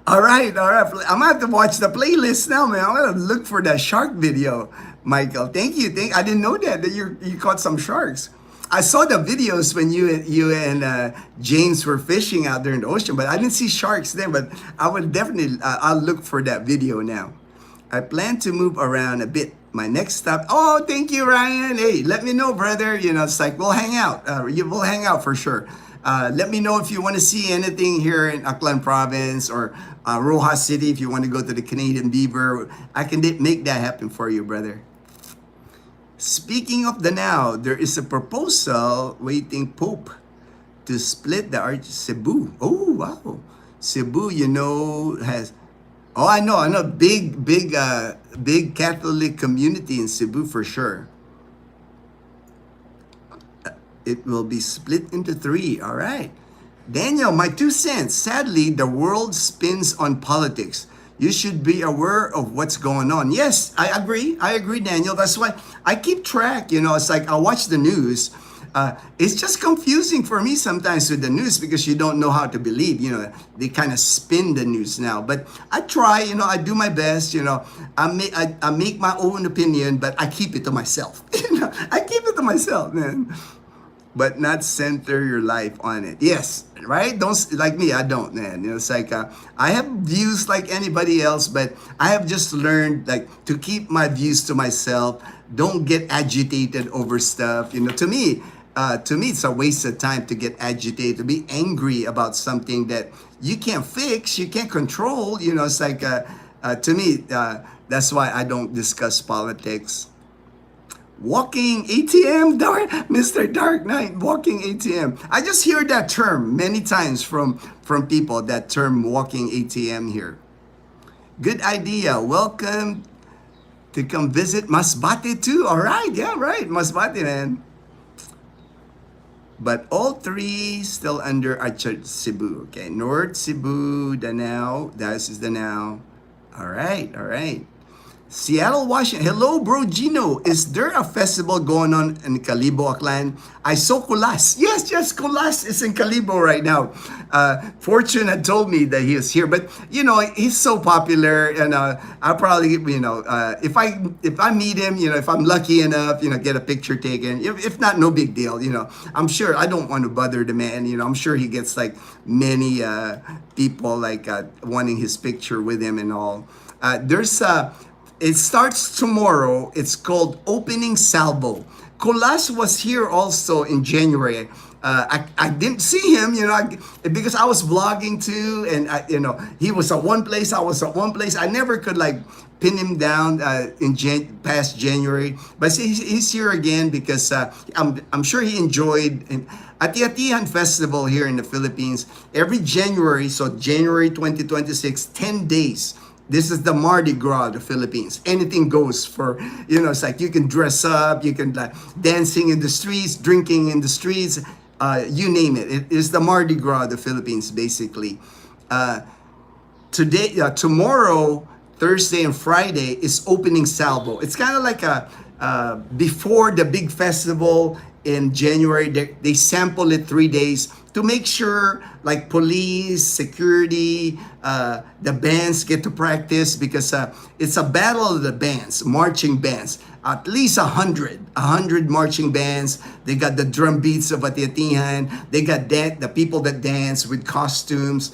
All right. I'm gonna have to watch the playlist now, man. I'm gonna look for that shark video, Michael. Thank you. I didn't know that you caught some sharks. I saw the videos when you and James were fishing out there in the ocean, but I didn't see sharks then. But I would definitely I'll look for that video now. I plan to move around a bit. My next stop. Oh, thank you, Ryan. Hey, let me know, brother. It's like we'll hang out. We'll hang out for sure. Let me know if you want to see anything here in Aklan Province or Rojas City. If you want to go to the Canadian Beaver, I can make that happen for you, brother. Speaking of the now, there is a proposal waiting Pope to split the Cebu. Oh, wow. Cebu, has... Oh, I know. Big Catholic community in Cebu for sure. It will be split into 3. All right. Daniel, my 2 cents. Sadly, the world spins on politics. You should be aware of what's going on. Yes, I agree, Daniel. That's why I keep track. It's like I watch the news. It's just confusing for me sometimes with the news because you don't know how to believe. They kind of spin the news now. But I try. I do my best. I make my own opinion, but I keep it to myself. I keep it to myself, man. But not center your life on it. Yes, right? Don't, like me, I don't, man. It's like, I have views like anybody else, but I have just learned like to keep my views to myself. Don't get agitated over stuff. To me, it's a waste of time to get agitated, to be angry about something that you can't fix, you can't control. It's like, to me, that's why I don't discuss politics. Walking ATM, Mr. Dark Knight, walking ATM. I just hear that term many times from people, that term walking ATM here. Good idea. Welcome to come visit Masbate too. All right, yeah, right, Masbate, man. But all 3 still under Achart Cebu. Okay, North Cebu, Danao. That is Danao. All right. Seattle, Washington. Hello, bro, Ginno. Is there a festival going on in Calibo, Aklan? I saw Kulas. Yes, Kulas is in Calibo right now. Fortune had told me that he is here, but he's so popular, and I'll probably, if I meet him, if I'm lucky enough, get a picture taken. If not, no big deal. I'm sure I don't want to bother the man. I'm sure he gets like many people like wanting his picture with him and all. It starts tomorrow. It's called Opening Salvo. Colas was here also in January. I didn't see him, because I was vlogging too, and he was at one place, I was at one place. I never could like pin him down past January, but he's here again because I'm sure he enjoyed Ati-Atihan Festival here in the Philippines every January. So January 2026, 10 days. This is the Mardi Gras of the Philippines. Anything goes for, it's like you can dress up, you can like dancing in the streets, drinking in the streets. You name it. It is the Mardi Gras of the Philippines, basically. Uh, Tomorrow, Thursday and Friday is opening salvo. It's kind of like a before the big festival in January. They sample it 3 days to make sure, like police, security, the bands get to practice, because it's a battle of the bands, marching bands. At least 100 marching bands. They got the drum beats of Atiatihan. They got the people that dance with costumes.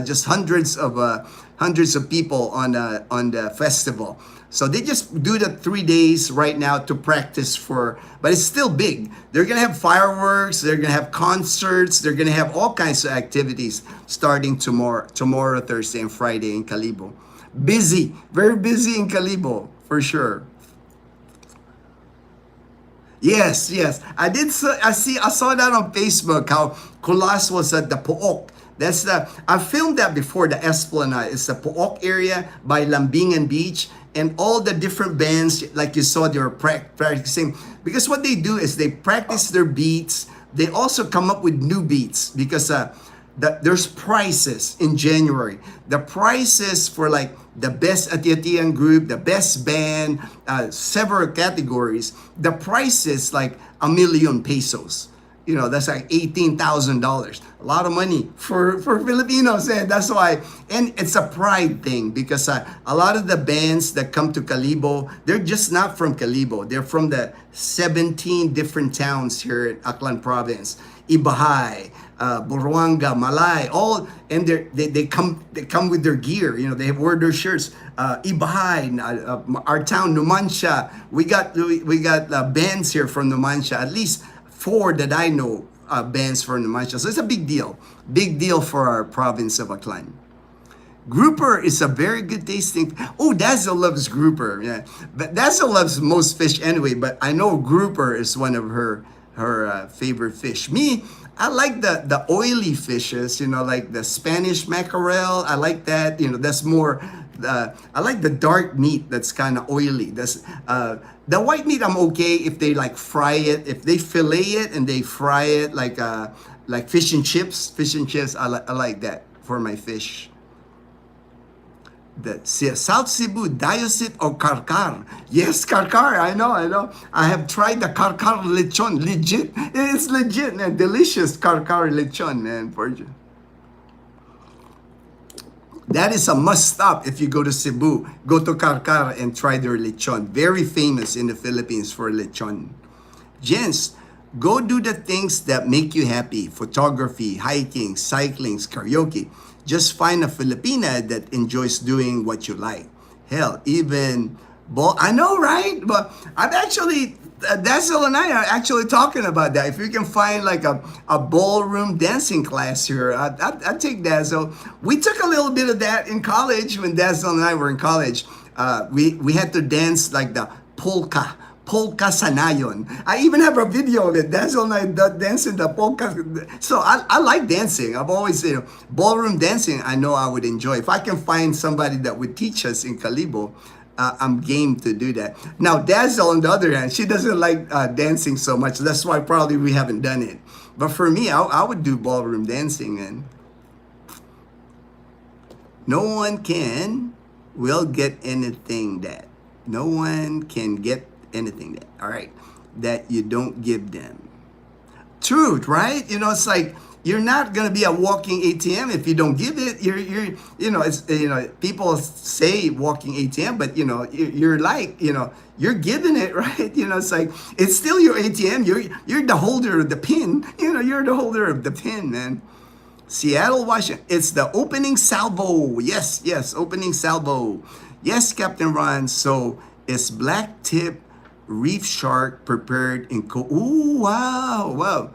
Just hundreds of people on the festival. So they just do the 3 days right now to practice for, but it's still big. They're gonna have fireworks, they're gonna have concerts, they're gonna have all kinds of activities starting tomorrow, Thursday and Friday in Calibo. Busy, very busy in Calibo, for sure. Yes, yes. I saw that on Facebook, how Kulas was at the Pook. I filmed that before, the Esplanade. It's the Pook area by Lambingan Beach, and all the different bands, like you saw, they were practicing. Because what they do is they practice their beats. They also come up with new beats, because there's prizes in January. The prizes for like the best Atiatian group, the best band, several categories. The prices like 1,000,000 pesos. You know, that's like $18,000. A lot of money for Filipinos, and that's why. And it's a pride thing, because a lot of the bands that come to Calibo, they're just not from Calibo. They're from the 17 different towns here in Aklan Province. Ibahay, Buruanga, Malay, all, and they come with their gear. You know, they wear their shirts. Ibahay, our town Numancia, we got bands here from Numancia, at least 4 that I know, bands from Numancia. So it's a big deal for our province of Aklan. Grouper is a very good tasting. Oh, Dazzle loves grouper. Yeah, but Dazzle loves most fish anyway. But I know grouper is one of her favorite fish. Me, I like the oily fishes. You know, like the Spanish mackerel. I like that. You know, that's more. I like the dark meat that's kind of oily. That's the white meat. I'm okay if they like fry it. If they fillet it and they fry it like fish and chips. Fish and chips. I like that for my fish. The South Cebu Diocese or Karkar. Yes, Karkar. I know. I have tried the Karkar lechon. Legit. It's legit, man. Delicious Karkar lechon, man. That is a must stop if you go to Cebu. Go to Karkar and try their lechon. Very famous in the Philippines for lechon. Gents, go do the things that make you happy. Photography, hiking, cycling, karaoke. Just find a Filipina that enjoys doing what you like. Hell, even I know, right? But I'm actually, Dazzle and I are actually talking about that. If we can find like a ballroom dancing class here, I'd take Dazzle. We took a little bit of that in college when Dazzle and I were in college. We had to dance like the polka sanayon. I even have a video of it. Dazzle and I dancing the polka. So I like dancing. I've always said ballroom dancing. I know I would enjoy. If I can find somebody that would teach us in Calibo, I'm game to do that. Now Dazzle, on the other hand, she doesn't like dancing so much. That's why probably we haven't done it. But for me, I would do ballroom dancing, and no one will get anything that. No one can get anything that, all right, that you don't give them. Truth, right? You know, it's like you're not gonna be a walking ATM if you don't give it. It's people say walking ATM, but you're like, you're giving it, right? It's like it's still your ATM. You're the holder of the pin. You're the holder of the pin, man. Seattle, Washington. It's the opening salvo. Yes, opening salvo. Yes, Captain Ron. So it's black tip reef shark prepared in ooh, wow.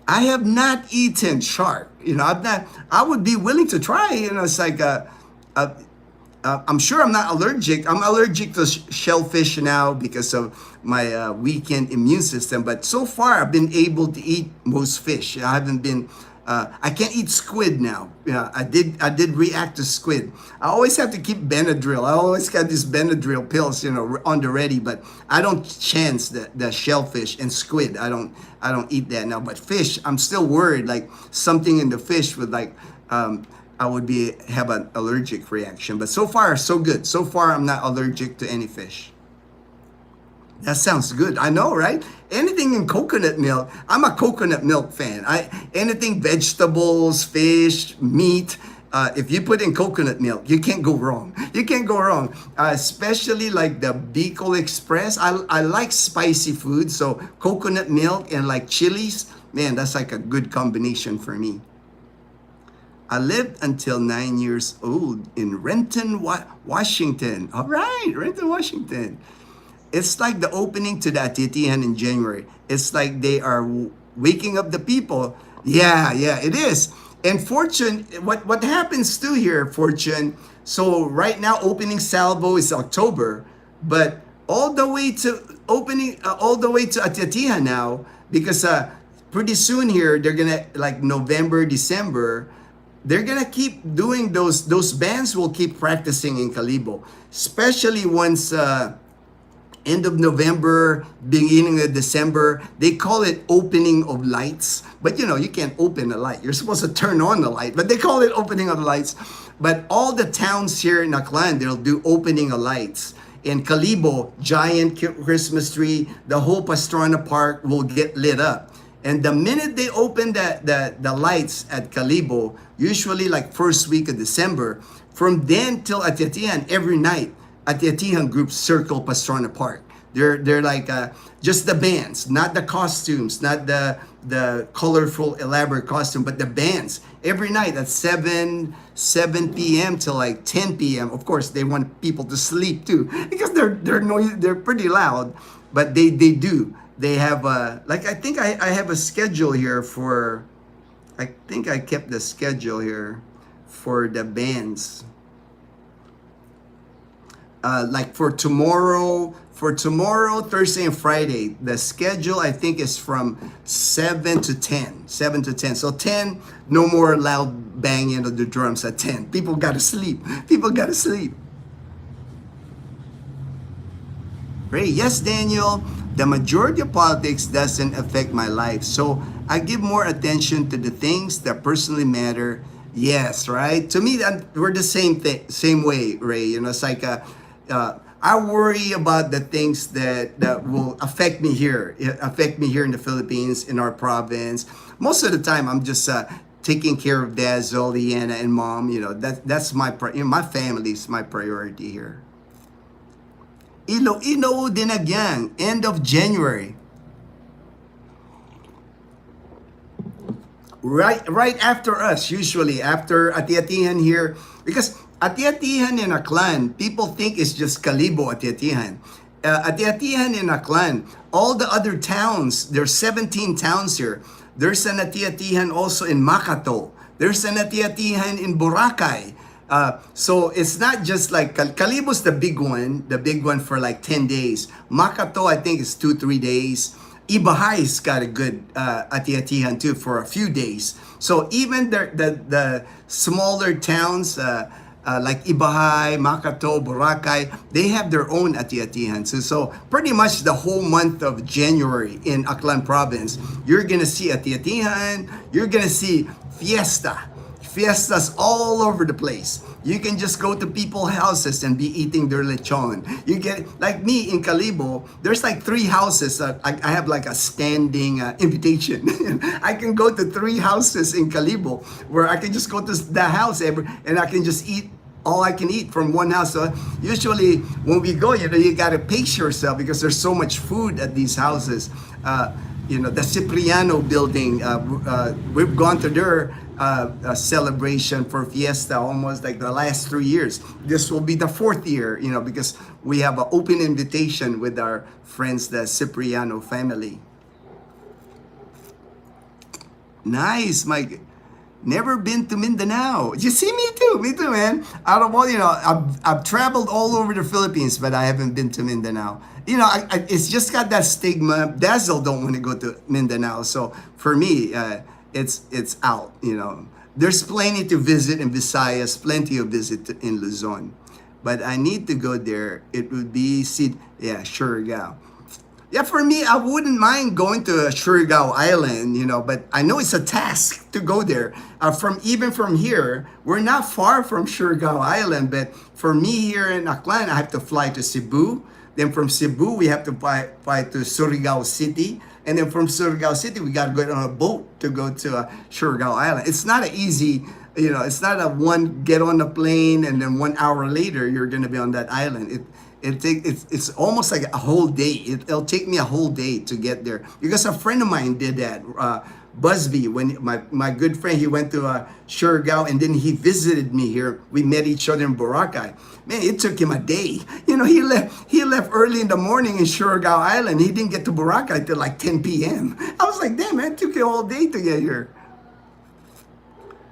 I have not eaten shark. I would be willing to try. It's like I'm sure I'm not allergic. I'm allergic to shellfish now because of my weakened immune system. But so far, I've been able to eat most fish. I haven't been I can't eat squid now. Yeah, I did react to squid. I always have to keep Benadryl. I always got these Benadryl pills, on the ready. But I don't chance the shellfish and squid. I don't eat that now. But fish, I'm still worried. Like something in the fish would I would have an allergic reaction. But so far so good. So far I'm not allergic to any fish. That sounds good. I know, right? Anything in coconut milk. I'm a coconut milk fan. Anything vegetables, fish, meat. If you put in coconut milk, you can't go wrong. You can't go wrong. Especially like the Bicol Express. I like spicy food, so coconut milk and like chilies. Man, that's like a good combination for me. I lived until 9 years old in Renton, Washington. All right, Renton, Washington. It's like the opening to the Atitihan in January. It's like they are waking up the people. Yeah, it is. And Fortune, what happens too here, Fortune? So right now, opening salvo is October, but all the way to Atitihan now, because pretty soon here they're gonna like November, December. They're gonna keep doing those bands will keep practicing in Calibo, especially once end of November, beginning of December. They call it opening of lights, but you can't open a light. You're supposed to turn on the light, but they call it opening of lights. But all the towns here in Aklan, they'll do opening of lights. In Calibo, giant Christmas tree, the whole Pastrana Park will get lit up. And the minute they open the lights at Calibo, usually like first week of December, from then till Atiatihan, every night, Atiatihan groups circle Pastrana Park. They're like just the bands, not the costumes, not the colorful elaborate costume, but the bands. Every night at 7 p.m. till like 10 p.m. Of course, they want people to sleep too because they're noisy, they're pretty loud, but they do. They have like I think I have a schedule here for. I think I kept the schedule here for the bands. Like for tomorrow, Thursday and Friday, the schedule I think is from 7 to 10. 7 to 10. So 10, no more loud banging of the drums at 10. People gotta sleep. Ray, yes, Daniel. The majority of politics doesn't affect my life, so I give more attention to the things that personally matter. Yes, right. To me, we're the same way, Ray. It's like I worry about the things that will affect me here in the Philippines, in our province. Most of the time, I'm just taking care of Dad, Zoliana, and Mom. That's my my family's my priority here. Iloilo Dinagyang, end of January. Right after us, usually after Atiatihan here, because Atiatihan in Aklan, people think it's just Calibo Atiatihan. Atiatihan in Aklan, all the other towns, there's 17 towns here. There's an Atiatihan also in Makato. There's an Atiatihan in Boracay. So it's not just like Calibo's the big one for like 10 days. Makato, I think, is 2-3 days. Ibahay's got a good Atiatihan too for a few days. So even the smaller towns like Ibahay, Makato, Boracay, they have their own Atiatihan. So pretty much the whole month of January in Aklan province, you're gonna see Atiatihan, you're gonna see fiestas all over the place. You can just go to people's houses and be eating their lechon. You get, like me in Calibo, there's like 3 houses that I have like a standing invitation. I can go to 3 houses in Calibo where I can just go to the house and I can just eat all I can eat from one house. So usually when we go, you gotta pace yourself because there's so much food at these houses. The Cipriano building, we've gone to their celebration for fiesta almost like the last 3 years. This will be the 4th year, because we have an open invitation with our friends, the Cipriano family. Nice, Mike. Never been to Mindanao. You see, me too, man. Out of all, I've traveled all over the Philippines, but I haven't been to Mindanao. It's just got that stigma. Dazzle don't want to go to Mindanao. So for me, it's out. There's plenty to visit in Visayas, plenty of visit in Luzon, but I need to go there. It would be Surigao. Yeah, for me, I wouldn't mind going to Surigao Island, but I know it's a task to go there. From here, we're not far from Surigao Island, but for me here in Aklan, I have to fly to Cebu. Then from Cebu, we have to fly to Surigao City. And then from Surigao City, we got to go on a boat to go to Surigao Island. It's not an easy, it's not a get on the plane and then 1 hour later, you're going to be on that island. It's almost like a whole day. It'll take me a whole day to get there, because a friend of mine did that. Busby, when my good friend, he went to Surigao and then he visited me here. We met each other in Boracay. Man, it took him a day. He left early in the morning in Surigao Island. He didn't get to Boracay till like 10 p.m. I was like, damn, man, it took you all day to get here.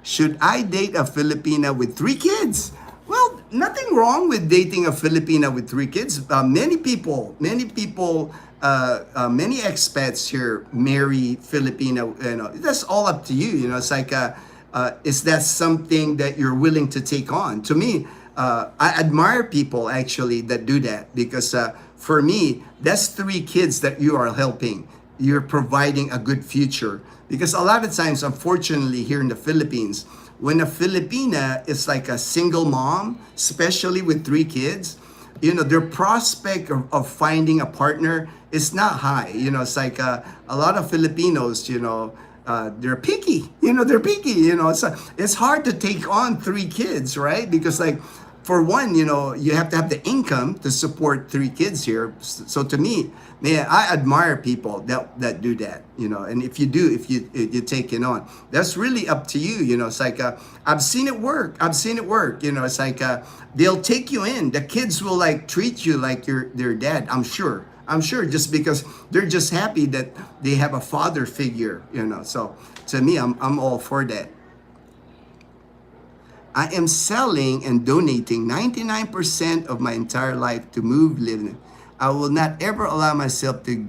Should I date a Filipina with 3 kids? Well, nothing wrong with dating a Filipina with 3 kids. Many expats here marry Filipino. That's all up to you. It's like, is that something that you're willing to take on? To me, I admire people actually that do that, because for me, that's 3 kids that you are helping. You're providing a good future. Because a lot of times, unfortunately, here in the Philippines, when a Filipina is like a single mom, especially with 3 kids, their prospect of finding a partner is not high. It's like a lot of Filipinos, they're picky. They're picky. It's hard to take on 3 kids, right? Because like, for one, you have to have the income to support 3 kids here. So to me, man, I admire people that do that, and if you take it on, that's really up to you. It's like, I've seen it work. It's like, they'll take you in. The kids will like treat you like you're their dad. I'm sure, just because they're just happy that they have a father figure, So to me, I'm all for that. I am selling and donating 99% of my entire life to live. I will not ever allow myself to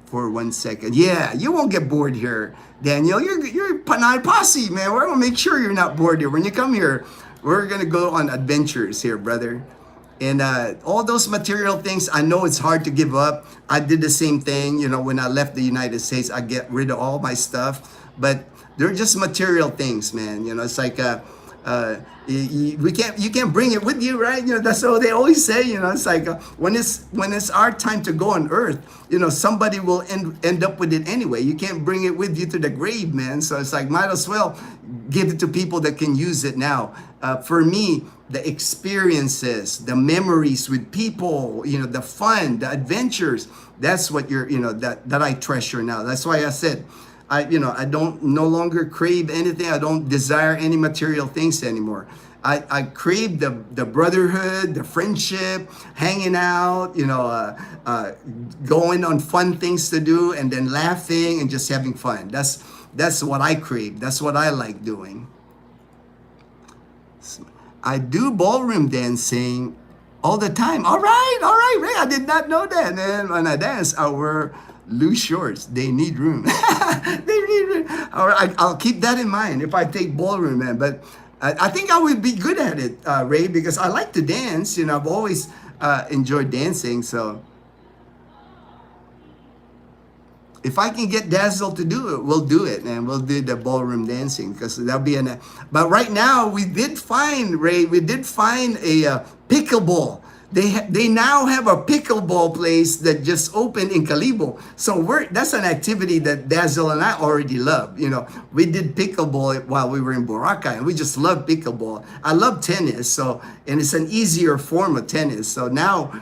for 1 second. Yeah, you won't get bored here, Daniel. You're Panay Posse, man. We're gonna make sure you're not bored here. When you come here, we're gonna go on adventures here, brother. And all those material things, I know it's hard to give up. I did the same thing, when I left the United States. I get rid of all my stuff, but they're just material things, man. It's like, you can't bring it with you, right? That's what they always say. It's like, when it's our time to go on earth, somebody will end up with it anyway. You can't bring it with you to the grave, man. So it's like, might as well give it to people that can use it now. For me, the experiences, the memories with people, the fun, the adventures, that's what that I treasure now. That's why I said, I don't no longer crave anything. I don't desire any material things anymore. I crave the brotherhood, the friendship, hanging out, going on fun things to do, and then laughing and just having fun. That's what I crave. That's what I like doing. I do ballroom dancing all the time. All right, Ray. I did not know that. And when I dance, I wear loose shorts. They need room. They need room. All right, I'll keep that in mind if I take ballroom, man. But I think I would be good at it, Ray, because I like to dance. I've always enjoyed dancing. So if I can get Dazzle to do it, we'll do it, man. We'll do the ballroom dancing, because that'll be But right now, we did find, Ray, a pickleball. They now have a pickleball place that just opened in Calibo. So that's an activity that Dazzle and I already love. We did pickleball while we were in Boracay, and we just love pickleball. I love tennis, and it's an easier form of tennis. So now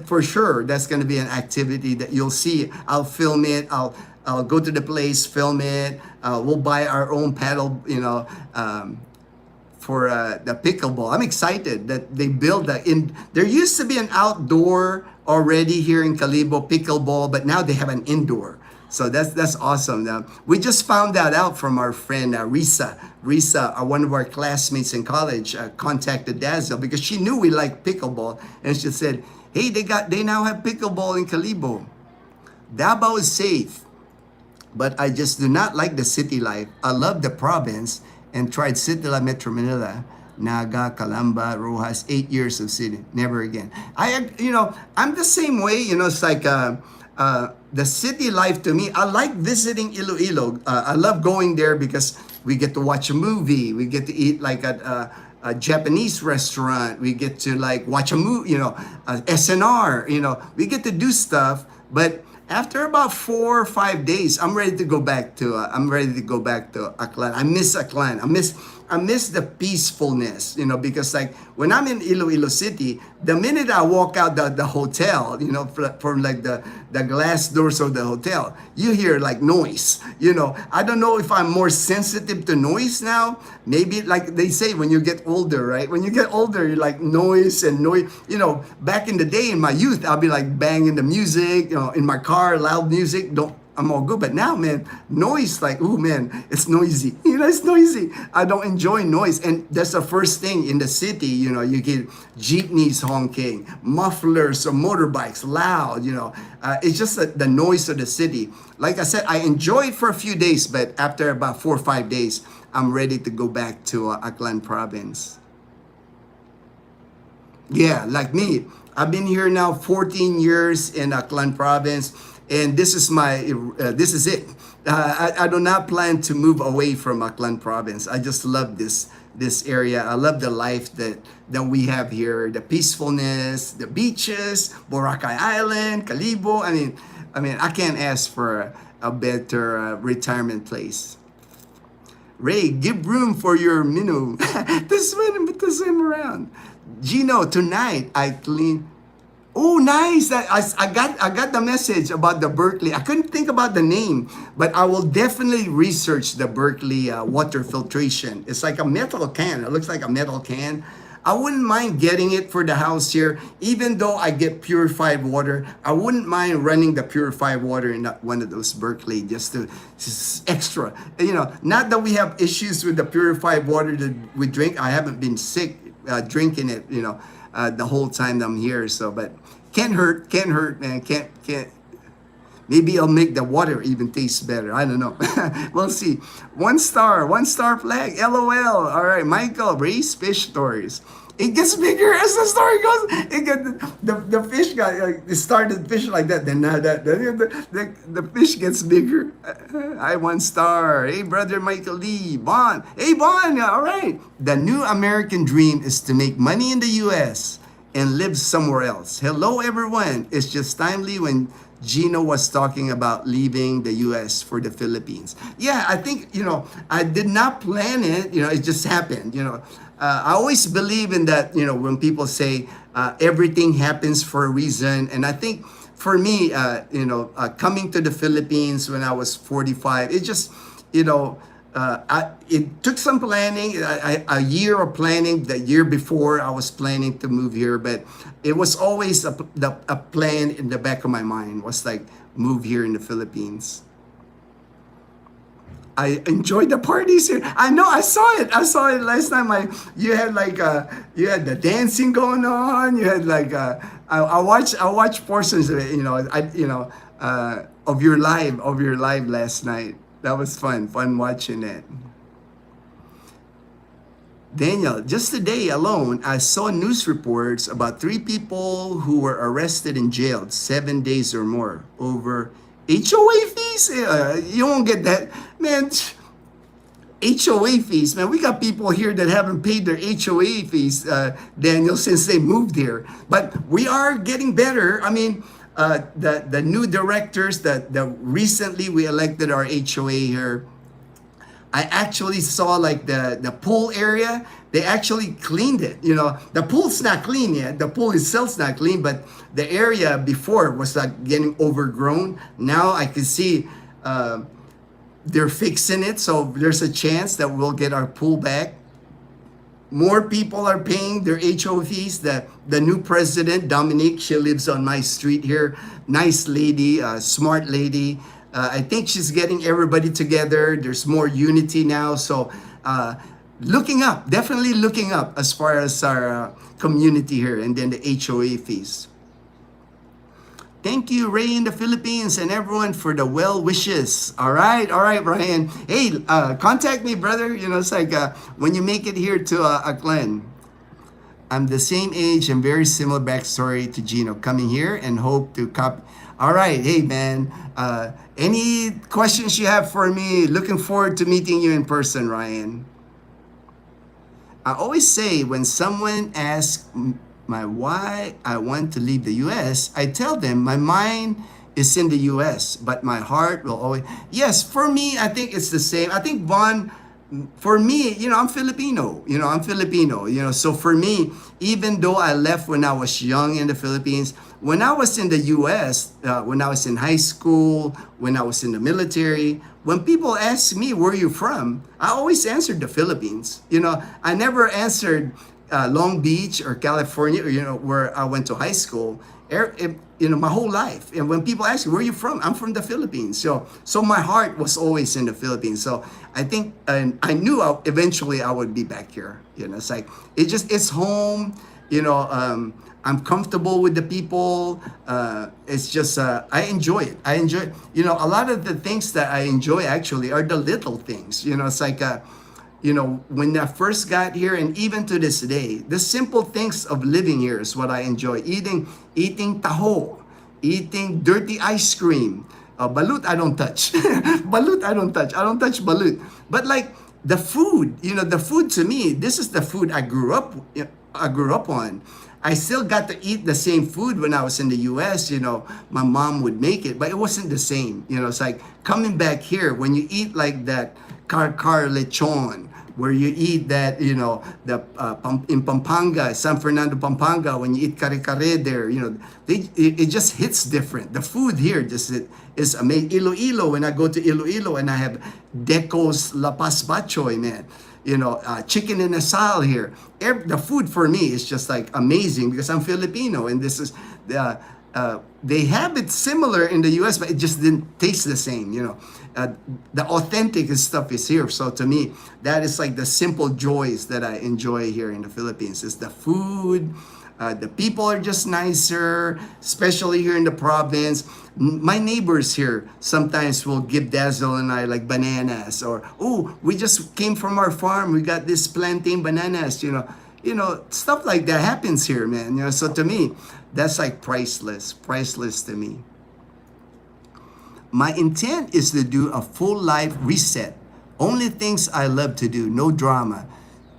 for sure, that's gonna be an activity that you'll see. I'll film it. I'll go to the place, film it. We'll buy our own paddle, for the pickleball. I'm excited that they built that in. There used to be an outdoor already here in Calibo, pickleball, but now they have an indoor. So that's awesome. We just found that out from our friend Risa. Risa, one of our classmates in college, contacted Dazzle because she knew we like pickleball, and she said, "Hey, they now have pickleball in Calibo. Davao is safe. but I just do not like the city life. I love the province and tried City La Metro Manila, Naga, Calamba, Rojas, 8 years of city. Never again. I'm the same way. It's like the city life to me. I like visiting Iloilo. I love going there because we get to watch a movie. We get to eat like at a Japanese restaurant. We get to like watch a movie, SNR. We get to do stuff, but after about 4 or 5 days, I'm ready to go back to. I'm ready to go back to Aklan. I miss Aklan. I miss the peacefulness, because like when I'm in Iloilo City, the minute I walk out the hotel, from like the glass doors of the hotel, you hear like noise. I don't know if I'm more sensitive to noise now. Maybe like they say when you get older, right? When you get older, you like noise and noise. Back in the day in my youth, I'll be like banging the music, in my car, loud music. I'm all good, but now, man, noise, like, oh man, it's noisy. It's noisy. I don't enjoy noise, and that's the first thing in the city. You get jeepneys honking, mufflers or motorbikes loud. It's just the noise of the city. Like I said, I enjoy it for a few days, but after about 4 or 5 days, I'm ready to go back to Aklan province. Yeah, like me. I've been here now 14 years in Aklan province, and this is this is it. I do not plan to move away from Aklan province. I just love this area. I love the life that we have here, the peacefulness, the beaches, Boracay Island, Calibo. I can't ask for a better retirement place. Ray, give room for your minnow to swim around. Gino, tonight I clean. Oh, nice! I got the message about the Berkeley. I couldn't think about the name, but I will definitely research the Berkeley water filtration. It's like a metal can. It looks like a metal can. I wouldn't mind getting it for the house here, even though I get purified water. I wouldn't mind running the purified water in one of those Berkeley just extra. Not that we have issues with the purified water that we drink. I haven't been sick drinking it, the whole time I'm here. So, but can't hurt, man. Can't. Maybe I'll make the water even taste better. I don't know. We'll see. 1 star flag. LOL. All right, Michael. Race fish stories. It gets bigger as the story goes. The fish got it started fish like that. Then the fish gets bigger. I 1 star. Hey, brother Michael Lee. Bon. Hey, Bon. All right. The new American dream is to make money in the U.S. and live somewhere else. Hello, everyone. It's just timely when Ginno was talking about leaving the U.S. for the Philippines. Yeah, I think, I did not plan it. It just happened. I always believe in that, when people say everything happens for a reason. And I think for me, coming to the Philippines when I was 45, it just, it took some planning, a year of planning. The year before, I was planning to move here, but it was always a plan in the back of my mind was like move here in the Philippines. I enjoyed the parties here. I know, I saw it last time. You had the dancing going on. You had I watched portions of it. Of your live last night. That was fun watching it. Daniel, just today alone, I saw news reports about 3 people who were arrested and jailed 7 days or more over HOA fees. You won't get that, man. HOA fees, man. We got people here that haven't paid their HOA fees, Daniel, since they moved here. But we are getting better. The new directors that recently we elected our HOA here. I actually saw like the pool area. They actually cleaned it. The pool's not clean yet. The pool itself's not clean, but the area before was like getting overgrown. Now I can see they're fixing it, so there's a chance that we'll get our pool back. More people are paying their HOA fees. The new president, Dominique, she lives on my street here. Nice lady, smart lady. I think she's getting everybody together. There's more unity now. So looking up, definitely looking up as far as our community here, and then the HOA fees. Thank you, Ray in the Philippines, and everyone for the well wishes. All right, Brian. Hey, contact me, brother. You know, it's like when you make it here to Aklan. I'm the same age and very similar backstory to Ginno. Coming here and hope to cop. All right, hey man. Any questions you have for me? Looking forward to meeting you in person, Ryan. I always say when someone asks my why I want to leave the US, I tell them my mind is in the US, but my heart will always. Yes, for me, I think it's the same. I think Vaughn, for me, you know, I'm Filipino. You know, I'm Filipino. You know, so for me, even though I left when I was young in the Philippines, when I was in the U.S., when I was in high school, when I was in the military, when people ask me where you from, I always answered the Philippines. You know, I never answered Long Beach or California, or, you know, where I went to high school. You know, my whole life. And when people ask me, where are you from? I'm from the Philippines. So my heart was always in the Philippines. So I think, and I knew eventually I would be back here. You know, it's like, it's home. You know, I'm comfortable with the people. It's just, I enjoy it. You know, a lot of the things that I enjoy actually are the little things. You know, it's like, you know, when I first got here and even to this day, the simple things of living here is what I enjoy. Eating taho, eating dirty ice cream. Balut, I don't touch. Balut, I don't touch. I don't touch balut. But like the food, you know, the food to me, this is the food I grew up on. I still got to eat the same food when I was in the US, you know, my mom would make it, but it wasn't the same. You know, it's like coming back here, when you eat like that car lechon, where you eat that, you know, the in Pampanga, San Fernando, Pampanga, when you eat kare-kare there, you know, it just hits different. The food here just is amazing. Iloilo, when I go to Iloilo and I have Deco's Lapas Bachoy, man, you know, chicken in asal here. The food for me is just like amazing because I'm Filipino, and this is they have it similar in the US, but it just didn't taste the same, you know. The authentic stuff is here. So to me, that is like the simple joys that I enjoy here in the Philippines. Is the food, the people are just nicer, especially here in the province. My neighbors here sometimes will give Dazzle and I like bananas, or, oh, we just came from our farm, we got this plantain bananas, you know, stuff like that happens here, man. You know, so to me, that's like priceless to me. My intent is to do a full life reset. Only things I love to do, no drama.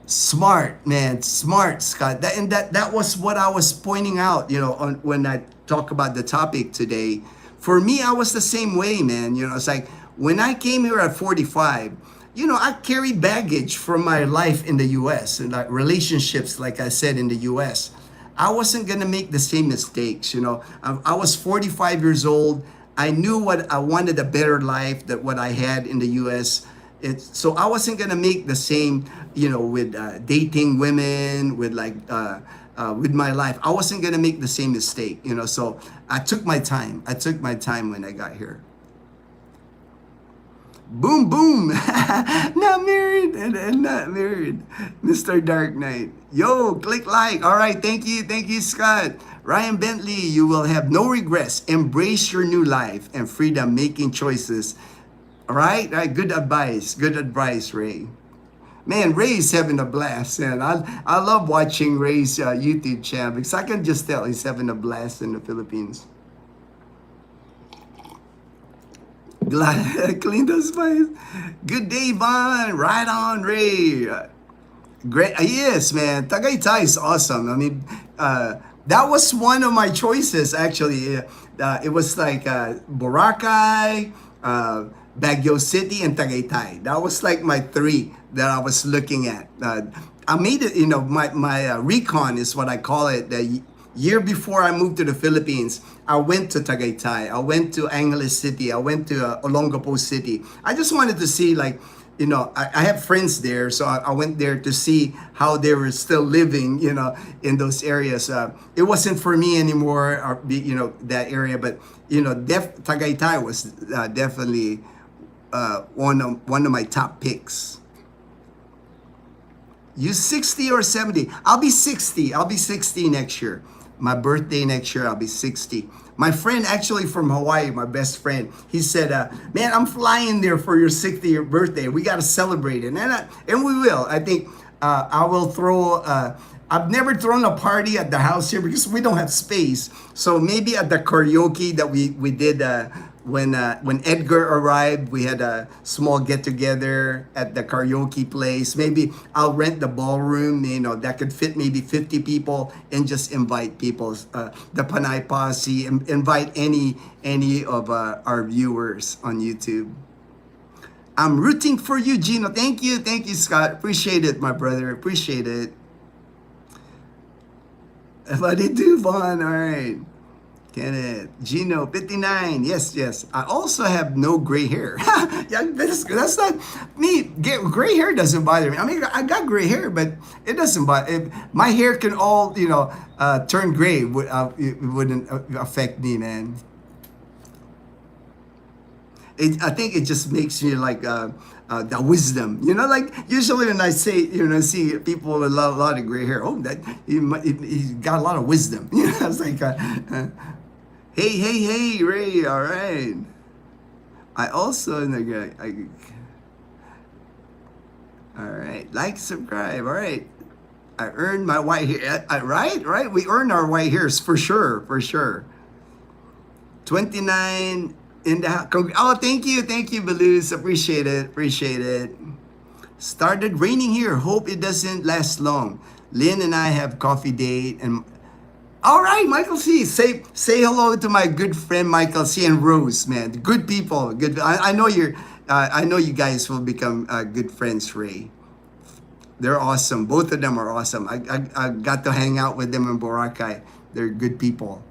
Smart, man, smart, Scott. That was what I was pointing out, you know, when I talk about the topic today. For me, I was the same way, man. You know, it's like when I came here at 45, you know, I carried baggage from my life in the U.S. and like relationships, like I said, in the U.S. I wasn't gonna make the same mistakes, you know. I was 45 years old. I knew what I wanted, a better life than what I had in the U.S. So I wasn't gonna make the same, you know, with dating women, with like with my life. I wasn't gonna make the same mistake, you know. So I took my time. When I got here. Boom, boom. Not married and not married. Mr. Dark Knight. Yo, click like. All right, thank you, Scott. Ryan Bentley, you will have no regrets. Embrace your new life and freedom making choices. All right, good advice, Ray. Man, Ray's having a blast, and I love watching Ray's YouTube channel because I can just tell he's having a blast in the Philippines. Clean those spice. Good day, Vaughn. Right on, Ray. Great. Yes, man. Tagaytay is awesome. I mean, that was one of my choices, actually. It was like Boracay, Baguio City, and Tagaytay. That was like my three that I was looking at. I made it, you know, my recon is what I call it. The year before I moved to the Philippines, I went to Tagaytay. I went to Angeles City. I went to Olongapo City. I just wanted to see, like, you know, I have friends there, so I went there to see how they were still living, you know, in those areas. It wasn't for me anymore, or, you know, that area, but, you know, Tagaytay was definitely one of my top picks. You 60 or 70? I'll be 60. I'll be 60 next year. My birthday next year, I'll be 60. My friend actually from Hawaii, my best friend, he said, man, I'm flying there for your 60th birthday. We got to celebrate it. And we will. I think I will throw, I've never thrown a party at the house here because we don't have space. So maybe at the karaoke that we did when Edgar arrived, we had a small get together at the karaoke place. Maybe I'll rent the ballroom, that could fit maybe 50 people, and just invite people, the Panay Posse, invite any of our viewers on YouTube. I'm rooting for you, Ginno. Thank you, Scott. Appreciate it, my brother. Appreciate it. What did you do, Vaughn? All right. Kenneth, Ginno, 59. Yes. I also have no gray hair. Yeah, that's not me. Gray hair doesn't bother me. I mean, I got gray hair, but it doesn't bother. My hair can all, turn gray. It wouldn't affect me, man. I think it just makes me like the wisdom, like usually when I say, see people with a lot of gray hair, that he got a lot of wisdom. It's like, hey, Ray, all right. I also, all right, subscribe, all right. I earned my white hair, right? We earn our white hairs for sure. 29 in the house. Oh, thank you, Baluz. Appreciate it. Started raining here. Hope it doesn't last long. Lynn and I have coffee date. And all right, Michael C. Say hello to my good friend Michael C. and Rose, man. Good people. Good. I know I know you guys will become good friends, Ray. They're awesome. Both of them are awesome. I got to hang out with them in Boracay. They're good people.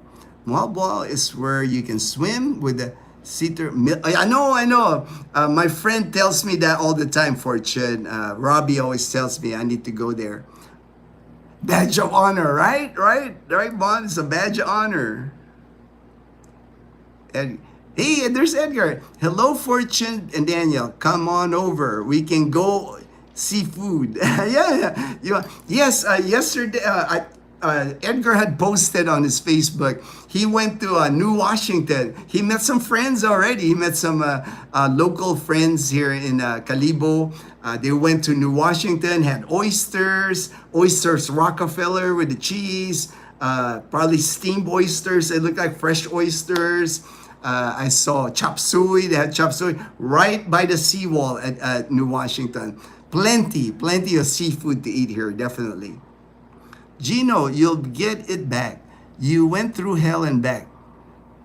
Malboal is where you can swim with the Cedar. I know. My friend tells me that all the time, Fortune. Robbie always tells me I need to go there. Badge of honor, right, Bon? It's a badge of honor. And hey, there's Edgar. Hello, Fortune and Daniel. Come on over. We can go seafood. Yeah. Yes. Yesterday, Edgar had posted on his Facebook. He went to New Washington. He met some friends already. He met some local friends here in Calibo. They went to New Washington, had oysters Rockefeller with the cheese, probably steamed oysters. They look like fresh oysters. I saw chop suey. They had chop suey right by the seawall at New Washington. Plenty of seafood to eat here, definitely. Ginno, you'll get it back. You went through hell and back.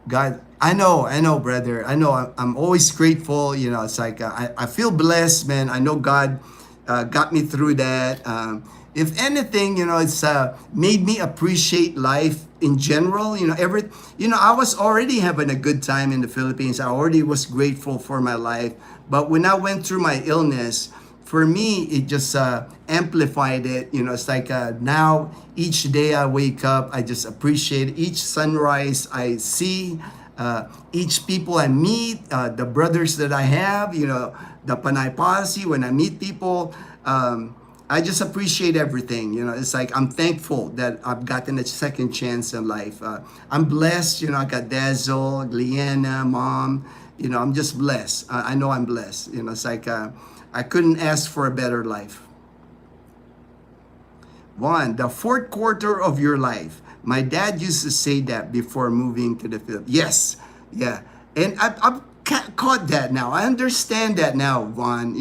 God, I know, brother. I know. I'm always grateful. It's like I feel blessed, man. I know God got me through that. If anything, it's made me appreciate life in general. I was already having a good time in the Philippines. I already was grateful for my life. But when I went through my illness, for me, it just amplified it. It's like now each day I wake up, I just appreciate each sunrise I see, each people I meet, the brothers that I have, the Panay Posse. When I meet people, I just appreciate everything. It's like I'm thankful that I've gotten a second chance in life. I'm blessed. I got Dazzle, Gliana, Mom. I'm just blessed. I know I'm blessed. It's like I couldn't ask for a better life. One, the fourth quarter of your life. My dad used to say that before moving to the Philippines. Yes, yeah. And I've caught that now. I understand that now, Juan.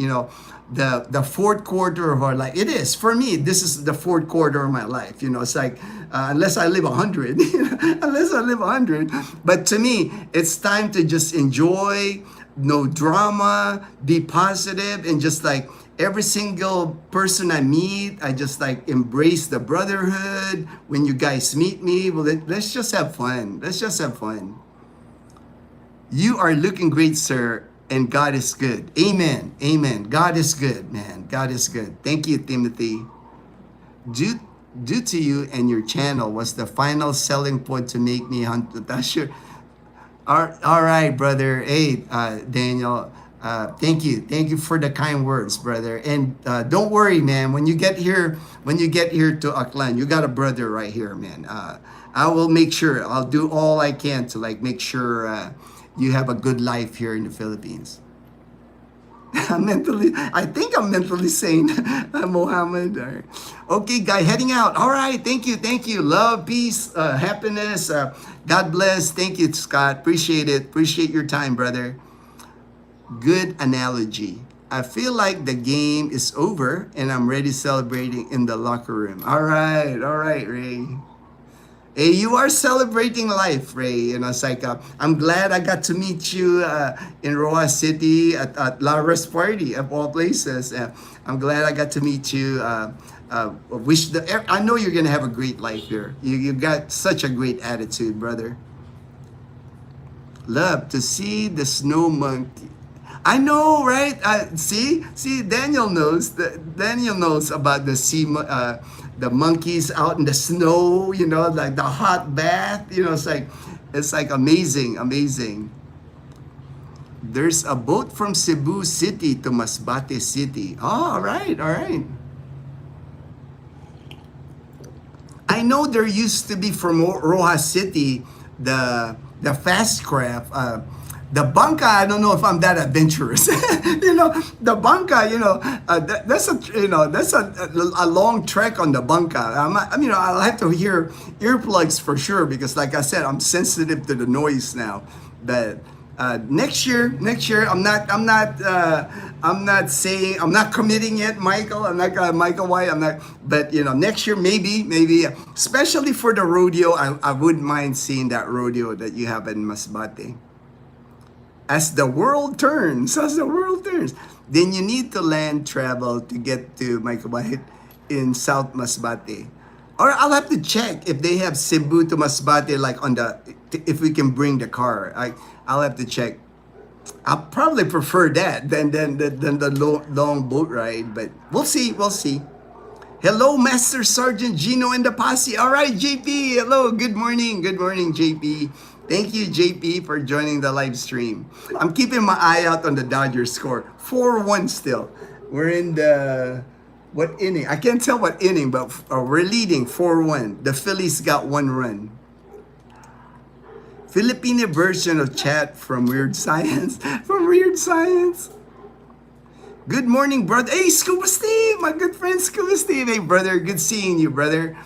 The fourth quarter of our life. It is. For me, this is the fourth quarter of my life. It's like, unless I live 100. Unless I live 100. But to me, it's time to just enjoy, no drama, be positive, and just like every single person I meet, I just like embrace the brotherhood. When you guys meet me, well, let's just have fun. You are looking great, sir, and God is good. Amen. God is good, man. God is good. Thank you, Timothy. Due to you and your channel was the final selling point to make me hunt. That's sure. All right, brother. Hey, Daniel. Thank you for the kind words, brother. And don't worry, man. When you get here to Aklan, you got a brother right here, man. I will make sure. I'll do all I can to like make sure you have a good life here in the Philippines. I think I'm mentally sane, Mohammed. All right. Okay, guy, heading out. All right, thank you. Love, peace, happiness. God bless. Thank you, Scott. Appreciate it. Appreciate your time, brother. Good analogy. I feel like the game is over and I'm ready celebrating in the locker room. All right, Ray. Hey, you are celebrating life, Ray. You know, it's like, I'm glad I got to meet you in Roa City at Lara's party, of all places. I'm glad I got to meet you. I know you're going to have a great life here. You got such a great attitude, brother. Love to see the snow monkey. I know, right? See, Daniel knows. Daniel knows about the monkeys out in the snow. You know, like the hot bath. You know, it's like amazing. There's a boat from Cebu City to Masbate City. Oh, all right. I know there used to be from Rojas City the fast craft. The banca, I don't know if I'm that adventurous. You know, the banca, that's a long trek on the banca. I'll have to hear earplugs for sure because, like I said, I'm sensitive to the noise now. But next year, I'm not saying, I'm not committing yet, Michael. I'm not Michael White. I'm not. But next year maybe, especially for the rodeo, I wouldn't mind seeing that rodeo that you have in Masbate. As the world turns, then you need to land travel to get to Michael White in South Masbate. Or I'll have to check if they have Cebu to Masbate, like if we can bring the car. I'll have to check. I'll probably prefer that than the long boat ride, but we'll see. Hello, Master Sergeant Ginno and the posse. All right, JP. Hello. Good morning, JP. Thank you, JP, for joining the live stream. I'm keeping my eye out on the Dodgers score. 4-1 still. We're in the, what inning? I can't tell what inning, but we're leading 4-1. The Phillies got 1 run. Filipino version of chat from Weird Science. Good morning, brother. Hey, Scuba Steve, my good friend Scuba Steve. Hey, brother, good seeing you, brother.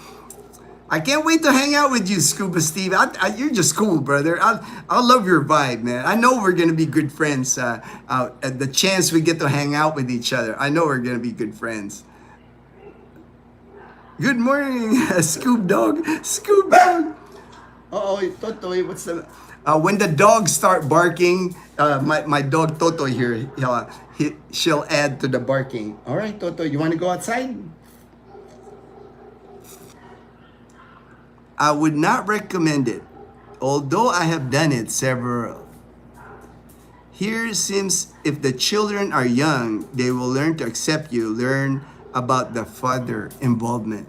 I can't wait to hang out with you, Scuba Steve. You're just cool, brother. I love your vibe, man. I know we're gonna be good friends. At the chance we get to hang out with each other, I know we're gonna be good friends. Good morning, Scoob Dog. Oh, Toto, what's the? When the dogs start barking, my dog Toto here, she'll add to the barking. All right, Toto, you want to go outside? I would not recommend it, although I have done it several. Here seems if the children are young, they will learn to accept you, learn about the father involvement.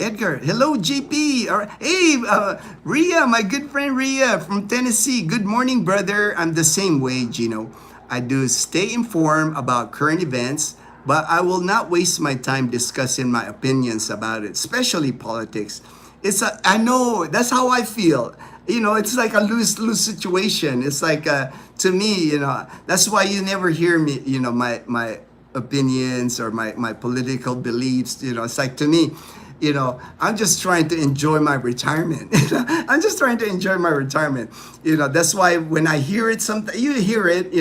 Edgar, hello JP. All right. Hey, Ria, my good friend Ria from Tennessee. Good morning, brother. I'm the same way, Gino. I do stay informed about current events, but I will not waste my time discussing my opinions about it, especially politics. I know that's how I feel. It's like a lose-lose situation. It's like, to me, that's why you never hear me, my opinions or my political beliefs. It's like, to me, I'm just trying to enjoy my retirement. That's why when I hear it, you hear it,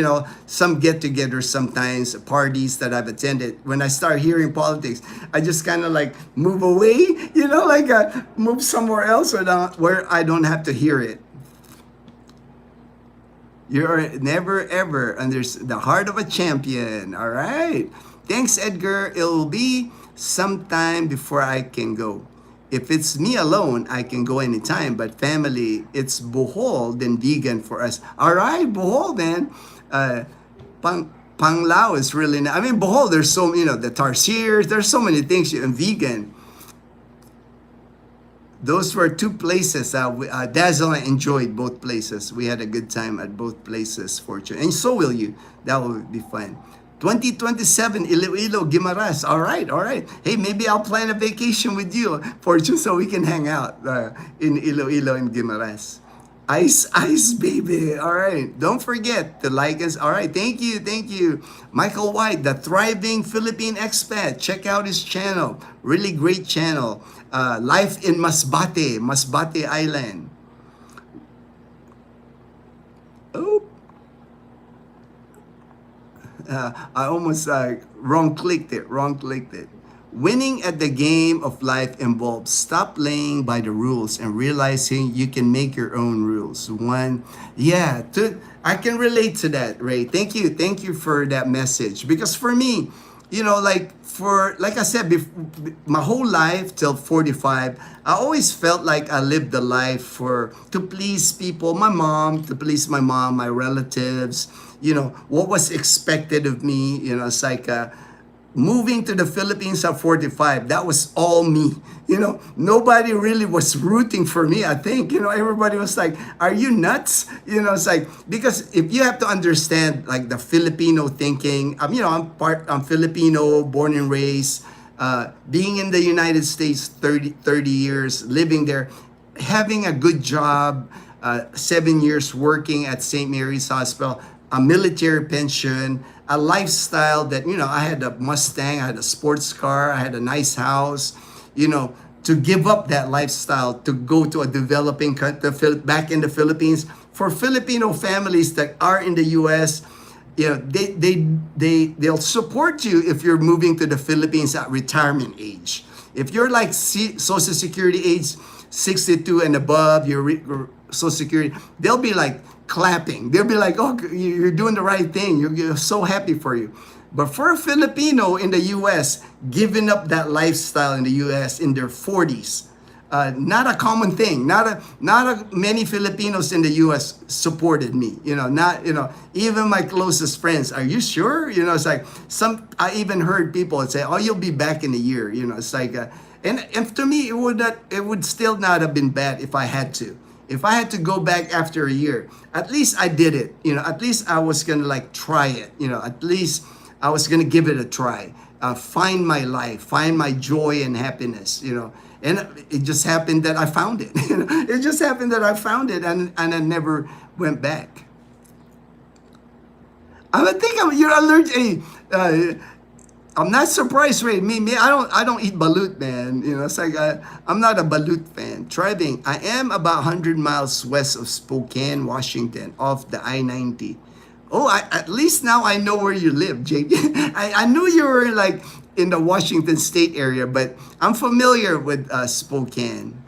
some get-togethers sometimes, parties that I've attended. When I start hearing politics, I just kind of like move away, move somewhere else where I don't have to hear it. You're never ever under the heart of a champion. All right. Thanks, Edgar. It'll be sometime before I can go. If it's me alone, I can go anytime. But family, it's Bohol, then vegan for us. All right, Bohol, man. Panglao is really nice. I mean, Bohol, there's so, the tarsiers, there's so many things, and vegan. Those were 2 places. Dazzle and I enjoyed both places. We had a good time at both places, fortunately. And so will you. That will be fun. 2027, Iloilo, Guimaras. All right, all right. Hey, maybe I'll plan a vacation with you, Fortune, so we can hang out in Iloilo and Guimaras. Ice, ice, baby. All right. Don't forget to like us. All right. Thank you. Thank you. Michael White, the Thriving Philippine Expat. Check out his channel. Really great channel. Life in Masbate, Masbate Island. Oh, I almost wrong clicked it. Wrong clicked it. Winning at the game of life involves stop playing by the rules and realizing you can make your own rules. One, yeah, I can relate to that, Ray. Thank you for that message. Because for me, like I said, my whole life till 45, I always felt like I lived the life to please people, to please my mom, my relatives. What was expected of me. It's like. Moving to the Philippines at 45, that was all me. Nobody really was rooting for me, I think. Everybody was like, are you nuts? It's like, because if you have to understand like the Filipino thinking, I'm Filipino, born and raised, being in the United States 30 years, living there, having a good job, 7 years working at St. Mary's Hospital, a military pension, a lifestyle that, I had a Mustang, I had a sports car, I had a nice house, to give up that lifestyle to go to a developing country, back in the Philippines. For Filipino families that are in the U.S., they'll support you if you're moving to the Philippines at retirement age. If you're like Social Security age 62 and above, your Social Security, they'll be like clapping. They'll be like, oh, you're doing the right thing. You're so happy for you. But for a Filipino in the U.S., giving up that lifestyle in the U.S. in their 40s, not a common thing. Not many Filipinos in the U.S. supported me. Even my closest friends. Are you sure? It's like I even heard people say, "Oh, you'll be back in a year." It's like, and to me, it would still not have been bad if I had to. If I had to go back after a year, at least I did it. At least I was gonna like try it. At least I was gonna give it a try. Find my life, find my joy and happiness. And it just happened that I found it. It just happened that I found it, and I never went back. You're allergic. Hey, I'm not surprised, Ray. Me, I don't eat balut, man. It's like I'm not a balut fan. Thriving. I am about 100 miles west of Spokane, Washington, off the I-90. Oh, at least now I know where you live, Jake. I knew you were like in the Washington State area, but I'm familiar with Spokane.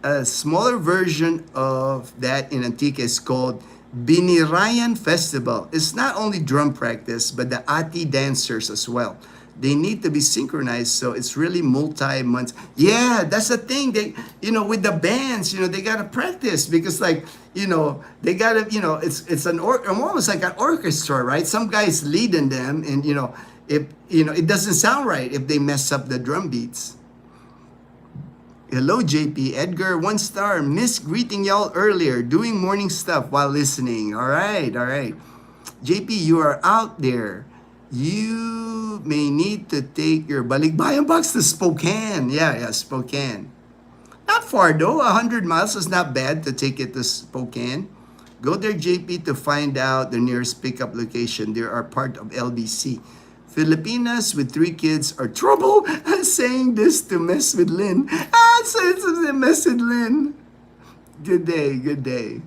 A smaller version of that in Antigua is called Binirayan Festival. It's not only drum practice, but the Ati dancers as well. They need to be synchronized, so it's really multi-months. Yeah, that's the thing. They, with the bands, they gotta practice because, like, they gotta, it's almost like an orchestra, right? Some guys leading them, and if it doesn't sound right if they mess up the drum beats. Hello, JP. Edgar, 1 star. Missed greeting y'all earlier. Doing morning stuff while listening. All right, all right. JP, you are out there. You may need to take your balikbayan box to Spokane. Yeah, Spokane. Not far though. 100 miles is not bad to take it to Spokane. Go there, JP, to find out the nearest pickup location. They are part of LBC. Filipinas with 3 kids are trouble. I'm saying this to mess with Lynn. So it's a mess with Lynn. Good day, good day.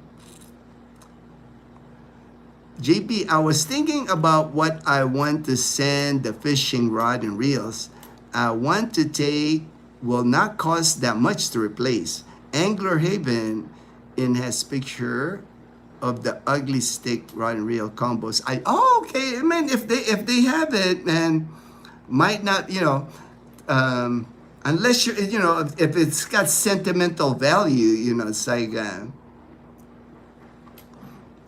JP, I was thinking about what I want to send the fishing rod and reels. I want to take, will not cost that much to replace. Angler Haven in has picture of the ugly stick rod and reel combos. Okay. I mean, if they have it, and might not, unless if it's got sentimental value, it's like.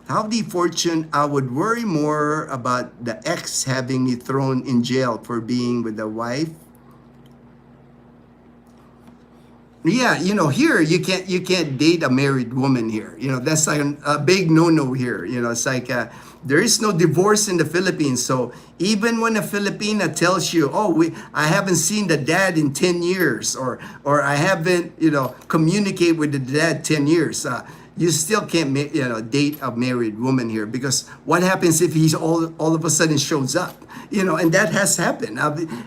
Howdy Fortune, I would worry more about the ex having me thrown in jail for being with the wife. Yeah, here you can't date a married woman here. That's like a big no-no here. It's like there is no divorce in the Philippines. So even when a Filipina tells you, "Oh, I haven't seen the dad in 10 years," or I haven't, communicate with the dad 10 years, you still can't date a married woman here, because what happens if he's all of a sudden shows up? And that has happened.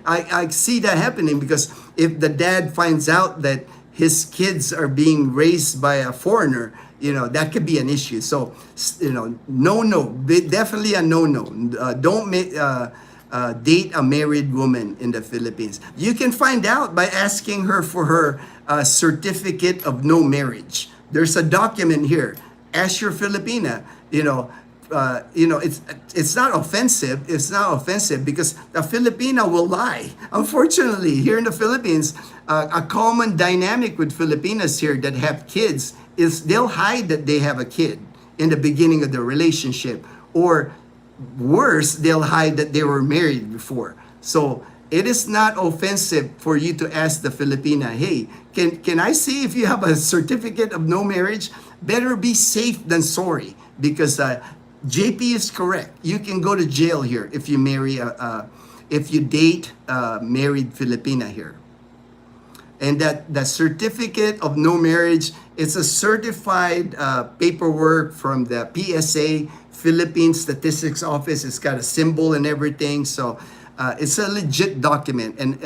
I see that happening, because if the dad finds out that his kids are being raised by a foreigner, that could be an issue. So, no, definitely a no. Don't date a married woman in the Philippines. You can find out by asking her for her certificate of no marriage. There's a document here. Ask your Filipina. It's not offensive. It's not offensive, because the Filipina will lie. Unfortunately, here in the Philippines, a common dynamic with Filipinas here that have kids is they'll hide that they have a kid in the beginning of the relationship, or worse, they'll hide that they were married before. So it is not offensive for you to ask the Filipina, "Hey, can I see if you have a certificate of no marriage?" Better be safe than sorry, because JP is correct. You can go to jail here if you if you date a married Filipina here. And that the certificate of no marriage, it's a certified paperwork from the PSA, Philippine Statistics Office. It's got a symbol and everything. So it's a legit document, and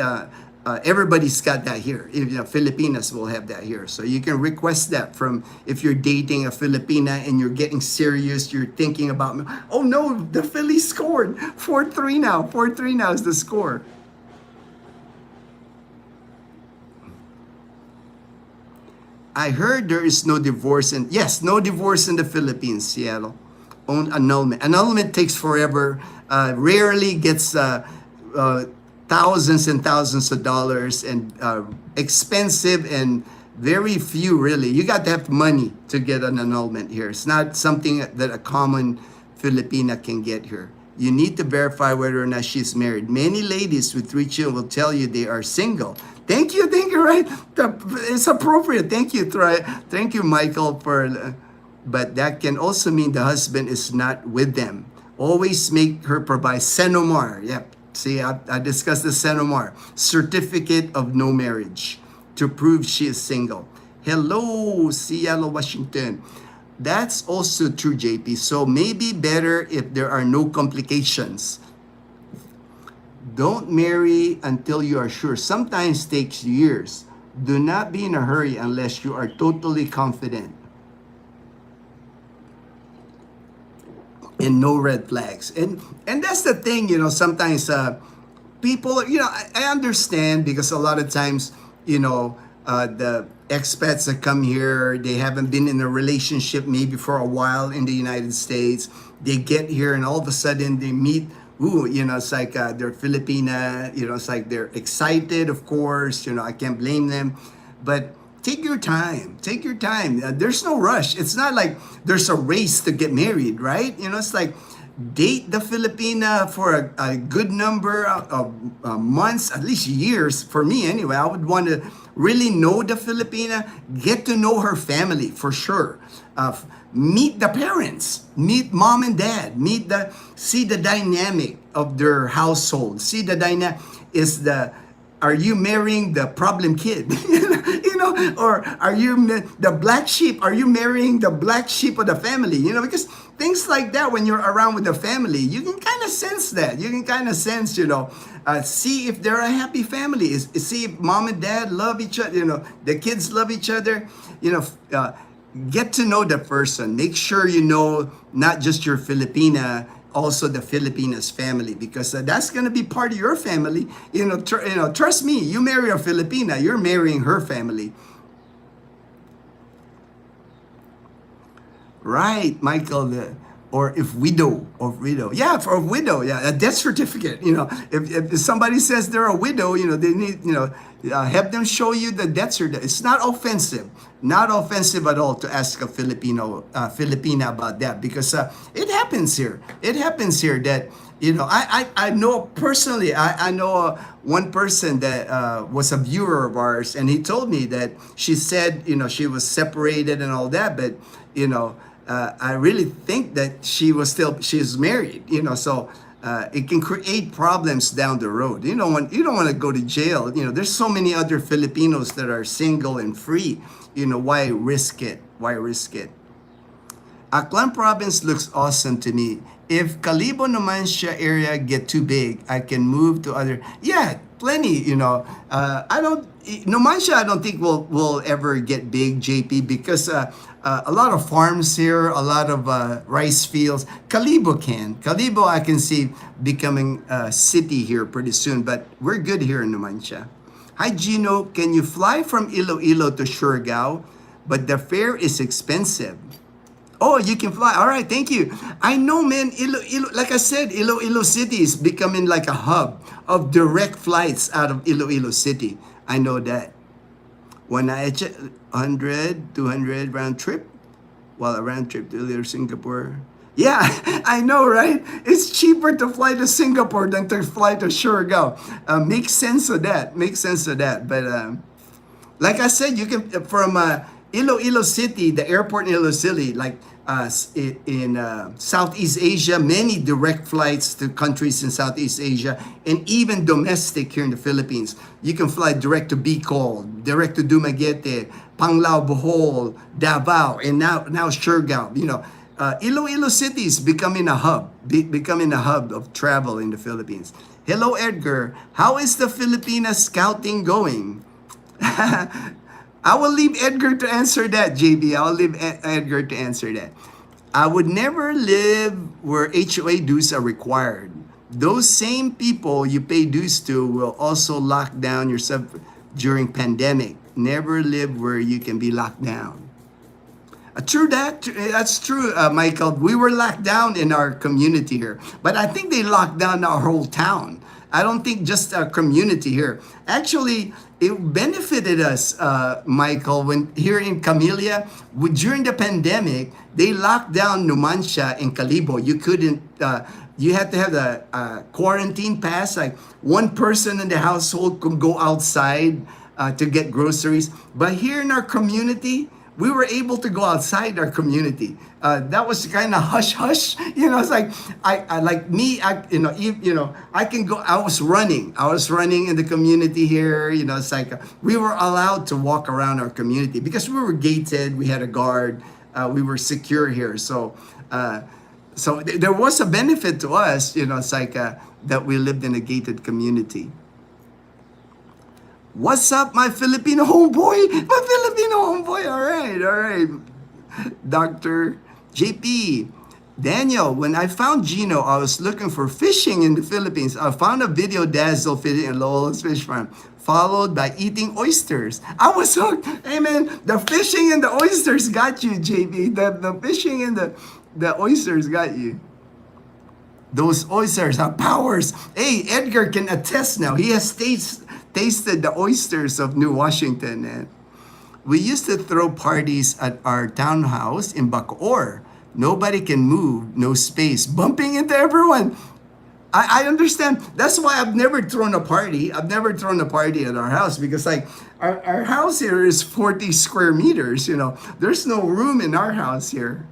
everybody's got that here. Filipinas will have that here. So you can request that from, if you're dating a Filipina and you're getting serious, you're thinking about, "Oh no, the Phillies scored 4-3 now. 4-3 now is the score." I heard there is no divorce yes, no divorce in the Philippines, Seattle. Own annulment. Annulment takes forever. Rarely gets thousands and thousands of dollars, and expensive, and very few really. You got to have money to get an annulment here. It's not something that a common Filipina can get here. You need to verify whether or not she's married. Many ladies with 3 children will tell you they are single. Thank you, right? It's appropriate. Thank you, Michael, but that can also mean the husband is not with them. Always make her provide Senomar. Yep. See, I discussed the Senomar, certificate of no marriage, to prove she is single. Hello, Seattle, Washington. That's also true, JP. So maybe better if there are no complications. Don't marry until you are sure. Sometimes takes years. Do not be in a hurry unless you are totally confident. And no red flags. And that's the thing, sometimes people, I understand, because a lot of times, the expats that come here, they haven't been in a relationship maybe for a while in the United States. They get here and all of a sudden they meet, it's like they're Filipina, it's like they're excited, of course, I can't blame them. But take your time. There's no rush. It's not like there's a race to get married, right? It's like date the Filipina for a good number of months, at least years. For me, anyway, I would want to really know the Filipina, get to know her family for sure. Meet the parents, meet mom and dad, see the dynamic of their household. See the dynamic are you marrying the problem kid? Or are you the black sheep? Are you marrying the black sheep of the family? Because things like that, when you're around with the family, you can kind of sense that. You can kind of sense, see if they're a happy family. See if mom and dad love each other, the kids love each other. Get to know the person. Make sure you know not just your Filipina, also the Filipina's family, because that's going to be part of your family. Trust me, you marry a Filipina, you're marrying her family. Right, Michael. Or if widow. Yeah, for a widow. Yeah, a death certificate. If somebody says they're a widow, they need, have them show you the death certificate. It's not offensive. Not offensive at all to ask a Filipina about that, because it happens here. It happens here that You know, I know personally, I know one person that was a viewer of ours, and he told me that she said, you know, she was separated and all that, but, you know, I really think that she's married, you know, so it can create problems down the road. You don't want to go to jail. You know, there's so many other Filipinos that are single and free. You know, why risk it? Why risk it? Aklan province looks awesome to me. If Calibo Numancia area get too big, I can move to other. Yeah, plenty. You know, I don't Numancia. I don't think will ever get big, JP, because a lot of farms here, a lot of rice fields. Calibo can. Calibo, I can see becoming a city here pretty soon. But we're good here in Numancia. Hi, Gino. Can you fly from Iloilo to Surigao? But the fare is expensive. Oh, you can fly. All right, thank you. I know, man. Like I said, Iloilo City is becoming like a hub of direct flights out of Iloilo City. I know that. When I 100, 200 round trip, well, a round trip to Iloilo, Singapore. Yeah, I know, right? It's cheaper to fly to Singapore than to fly to Surigao. Makes sense of that. Makes sense of that. But like I said, you can from Iloilo City, the airport in Iloilo City, like in Southeast Asia, many direct flights to countries in Southeast Asia, and even domestic here in the Philippines. You can fly direct to Bicol, direct to Dumaguete, Panglao, Bohol, Davao, and now Surigao. You know, Iloilo City is becoming a hub, becoming a hub of travel in the Philippines. Hello, Edgar. How is the Filipina scouting going? I will leave Edgar to answer that, JB. I'll leave Edgar to answer that. I would never live where HOA dues are required. Those same people you pay dues to will also lock down yourself during pandemic. Never live where you can be locked down. True that. That's true, Michael. We were locked down in our community here, but I think they locked down our whole town. I don't think just our community here. Actually, it benefited us, Michael, when here in Camellia, during the pandemic, they locked down Numancia and Calibo. You couldn't, you had to have the quarantine pass. Like one person in the household could go outside to get groceries. But here in our community, we were able to go outside our community. That was kind of hush hush. You know, it's like I like me. I can go. I was running in the community here. You know, it's like we were allowed to walk around our community because we were gated. We had a guard. We were secure here. So there was a benefit to us. You know, it's like that we lived in a gated community. What's up, my Filipino homeboy? My Filipino homeboy. All right. Dr. JP. Daniel, when I found Ginno, I was looking for fishing in the Philippines. I found a video dazzle fishing in Lowell's Fish Farm, followed by eating oysters. I was hooked. Hey, man, the fishing and the oysters got you, JP. The fishing and the oysters got you. Those oysters have powers. Hey, Edgar can attest now. He has tasted the oysters of New Washington. And we used to throw parties at our townhouse in Bacoor. Nobody can move, no space, bumping into everyone. I understand. That's why I've never thrown a party. I've never thrown a party at our house because like our house here is 40 square meters. You know, there's no room in our house here.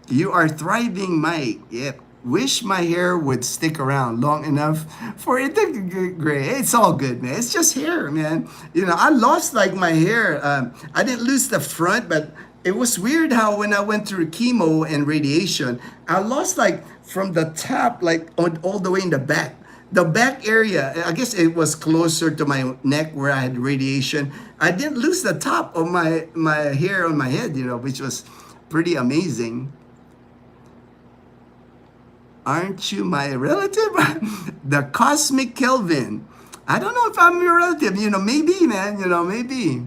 You are thriving, Mike. Yep. Wish my hair would stick around long enough for it to get gray. It's all good, man. It's just hair, man. You know, I lost like my hair. I didn't lose the front, but it was weird how when I went through chemo and radiation, I lost like from the top, like all the way in the back. The back area, I guess it was closer to my neck where I had radiation. I didn't lose the top of my hair on my head, you know, which was pretty amazing. Aren't you my relative? The Cosmic Kelvin. I don't know if I'm your relative. You know, maybe, man. You know, maybe.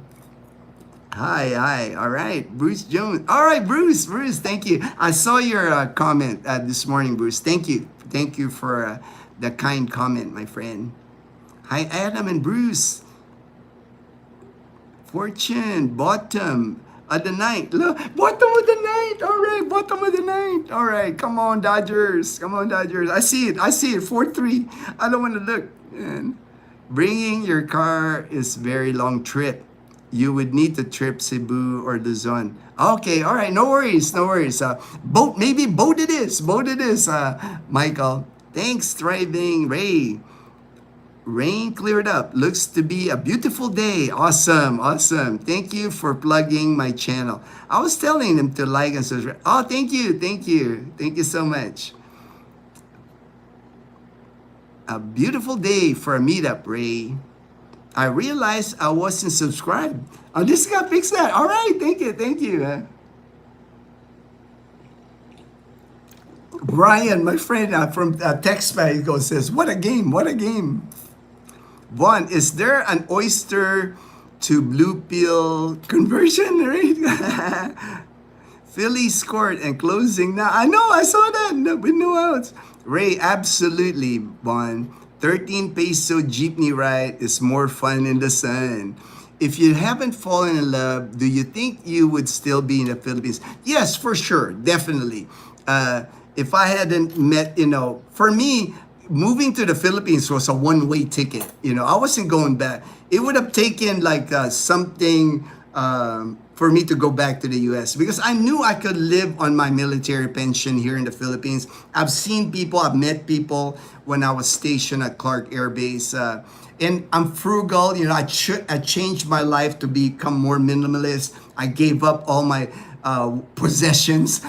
Hi. All right. Bruce Jones. All right, Bruce, thank you. I saw your comment this morning, Bruce. Thank you. Thank you for the kind comment, my friend. Hi, Adam and Bruce. Fortune, Bottom. At the ninth. Look, bottom of the ninth. All right, bottom of the ninth. All right, come on, Dodgers. Come on, Dodgers. I see it. I see it. 4-3. I don't want to look. Man. Bringing your car is very long trip. You would need to trip Cebu or Luzon. Okay, all right, no worries, no worries. Boat, maybe boat it is. Boat it is, Michael. Thanks, Thriving Ray. Rain cleared up. Looks to be a beautiful day. Awesome, awesome. Thank you for plugging my channel. I was telling them to like and subscribe. Oh, thank you, thank you. Thank you so much. A beautiful day for a meetup, Ray. I realized I wasn't subscribed. Oh, this guy fixed that. All right, thank you, thank you. Brian, my friend from TechSpy, goes says, "What a game! What a game!" Vaughn, is there an oyster to blue pill conversion rate? Philly scored and closing now. I know, I saw that with no outs. Ray, absolutely, Vaughn. 13 peso jeepney ride is more fun in the sun. If you haven't fallen in love, do you think you would still be in the Philippines? Yes, for sure, definitely. If I hadn't met, for me, moving to the Philippines was a one-way ticket. I wasn't going back. It would have taken like something for me to go back to the U.S. because I knew I could live on my military pension here in the Philippines. I've seen people, I've met people when I was stationed at Clark Air Base. And I'm frugal. I changed my life to become more minimalist. I gave up all my possessions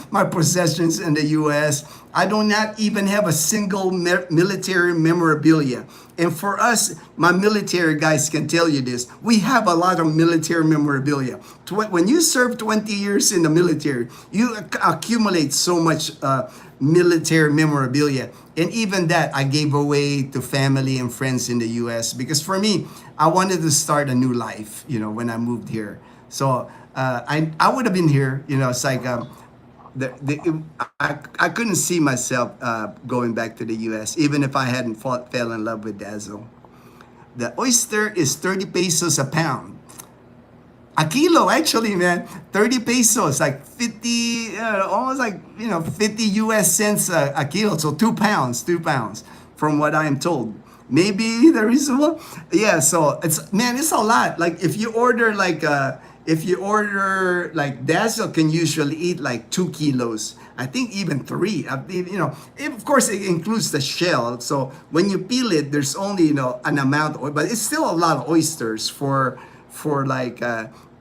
in the U.S. I do not even have a single military memorabilia. And for us, my military guys can tell you this, we have a lot of military memorabilia. When you serve 20 years in the military, you accumulate so much military memorabilia. And even that I gave away to family and friends in the U.S. because for me, I wanted to start a new life, when I moved here. So I would have been here, it's like I couldn't see myself going back to the U.S. even if I hadn't fell in love with Dazzle. The oyster is 30 pesos a pound. A kilo, actually, man. 30 pesos, like 50, almost like, 50 US cents a kilo. So 2 pounds, from what I am told. Maybe the reasonable. Yeah, so it's a lot. Like if you order Dazzle can usually eat like 2 kilos. I think even 3. Of course it includes the shell. So when you peel it, there's only an amount, but it's still a lot of oysters for like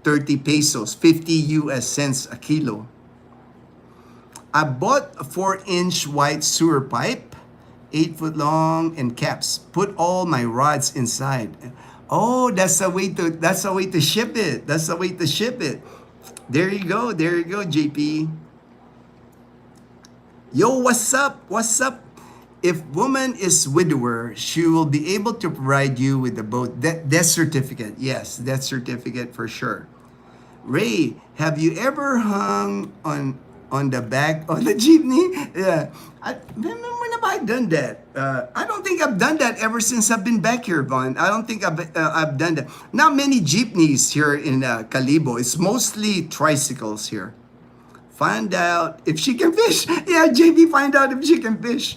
30 pesos, 50 US cents a kilo. I bought a 4-inch white sewer pipe, 8 foot long, and caps. Put all my rods inside. Oh, that's a way to ship it. That's a way to ship it. There you go, JP. Yo, what's up? If woman is widower, she will be able to provide you with the boat death certificate. Yes, death certificate for sure. Ray, have you ever hung on the back of the jeepney? Yeah. When have I done that? I don't think I've done that ever since I've been back here, Vaughn. I don't think I've done that. Not many jeepneys here in Calibo. It's mostly tricycles here. Find out if she can fish. Yeah, JP, find out if she can fish.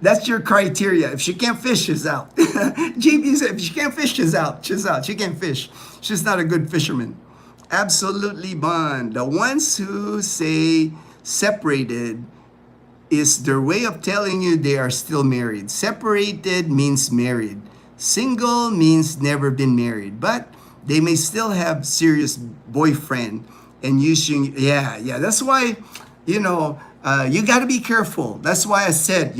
That's your criteria. If she can't fish, she's out. JP said, if she can't fish, she's out. She can't fish. She's not a good fisherman. Absolutely, Bond. The ones who say separated is their way of telling you they are still married. Separated means married. Single means never been married. But they may still have serious boyfriend and using, yeah. That's why, you got to be careful. That's why I said,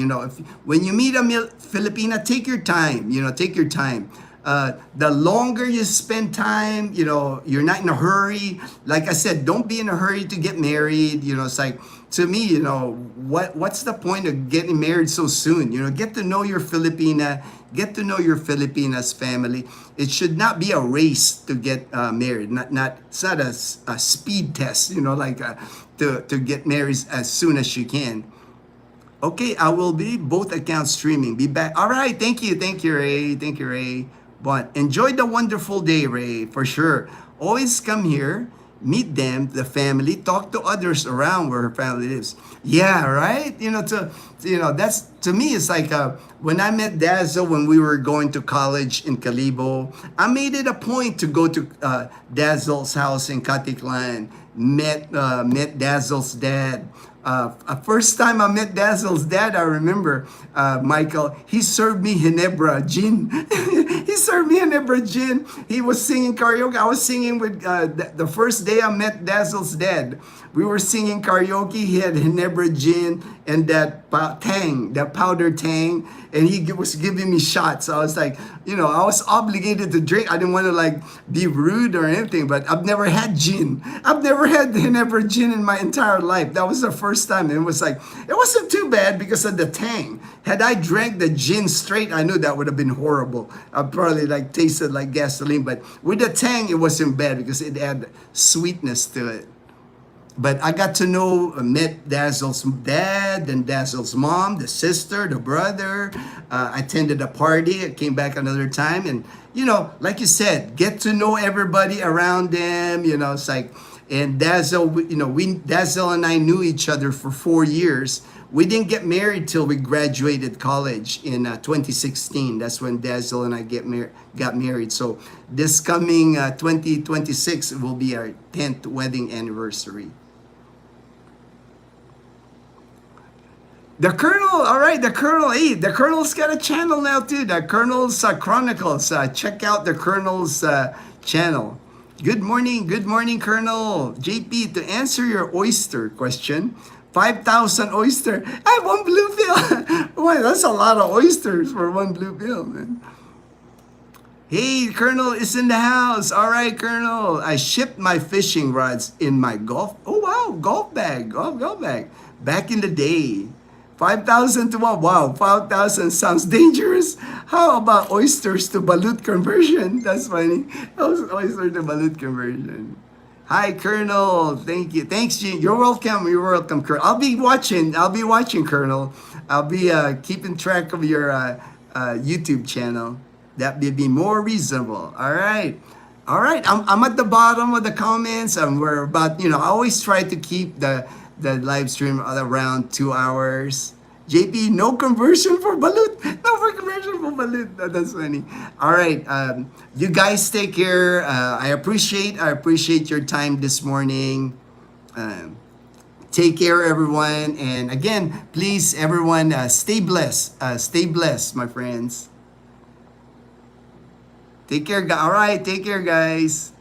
when you meet a Filipina, take your time, take your time. The longer you spend time, you're not in a hurry. Like I said, don't be in a hurry to get married. It's like, to me, what's the point of getting married so soon? Get to know your Filipina, get to know your Filipina's family. It should not be a race to get married. It's not a speed test, to get married as soon as you can. Okay, I will be both accounts streaming. Be back. All right, thank you, Ray. But enjoy the wonderful day, Ray, for sure. Always come here meet them, the family, talk to others around where her family lives. Yeah, right. That's to me. It's like when I met Dazzle when we were going to college in Calibo. I made it a point to go to Dazzle's house in Katiklan. Met Dazzle's dad. First time I met Dazzle's dad, I remember, Michael, he served me Ginebra gin. He served me Ginebra gin. He was singing karaoke. I was singing with, the first day I met Dazzle's dad. We were singing karaoke. He had Ginebra gin and that tang, that powder tang, and he was giving me shots. I was like, I was obligated to drink. I didn't want to like be rude or anything, but I've never had gin. I've never had Ginebra gin in my entire life. That was the first time. And it was like, it wasn't too bad because of the tang. Had I drank the gin straight, I knew that would have been horrible. I probably like tasted like gasoline, but with the tang, it wasn't bad because it had sweetness to it. But I got to met Dazzle's dad, then Dazzle's mom, the sister, the brother. I attended a party. I came back another time. And, like you said, get to know everybody around them. It's like, and Dazzle, Dazzle and I knew each other for 4 years. We didn't get married till we graduated college in 2016. That's when Dazzle and I got married. So this coming 2026 will be our 10th wedding anniversary. The Colonel, all right, the Colonel, hey, the Colonel's got a channel now too, the Colonel's Chronicles. Check out the Colonel's channel. Good morning, Colonel. JP, to answer your oyster question, 5,000 oyster. I have one blue bill. Boy, that's a lot of oysters for one blue bill, man. Hey, Colonel is in the house. All right, Colonel. I shipped my fishing rods in my golf. Oh, wow, golf bag. Golf bag. Back in the day. 5,000 to what? Wow, 5,000 sounds dangerous. How about oysters to balut conversion? That's funny. Oyster to balut conversion. Hi, Colonel. Thank you. Thanks, Gene. You're welcome. You're welcome, Colonel. I'll be watching, Colonel. I'll be keeping track of your YouTube channel. That would be more reasonable. All right. I'm at the bottom of the comments, and we're about, I always try to keep the live stream around 2 hours. JP, no conversion for balut. No conversion for balut. That's funny. All right, you guys take care. I appreciate your time this morning. Take care, everyone. And again, please, everyone, stay blessed. Stay blessed, my friends. Take care. All right, take care, guys.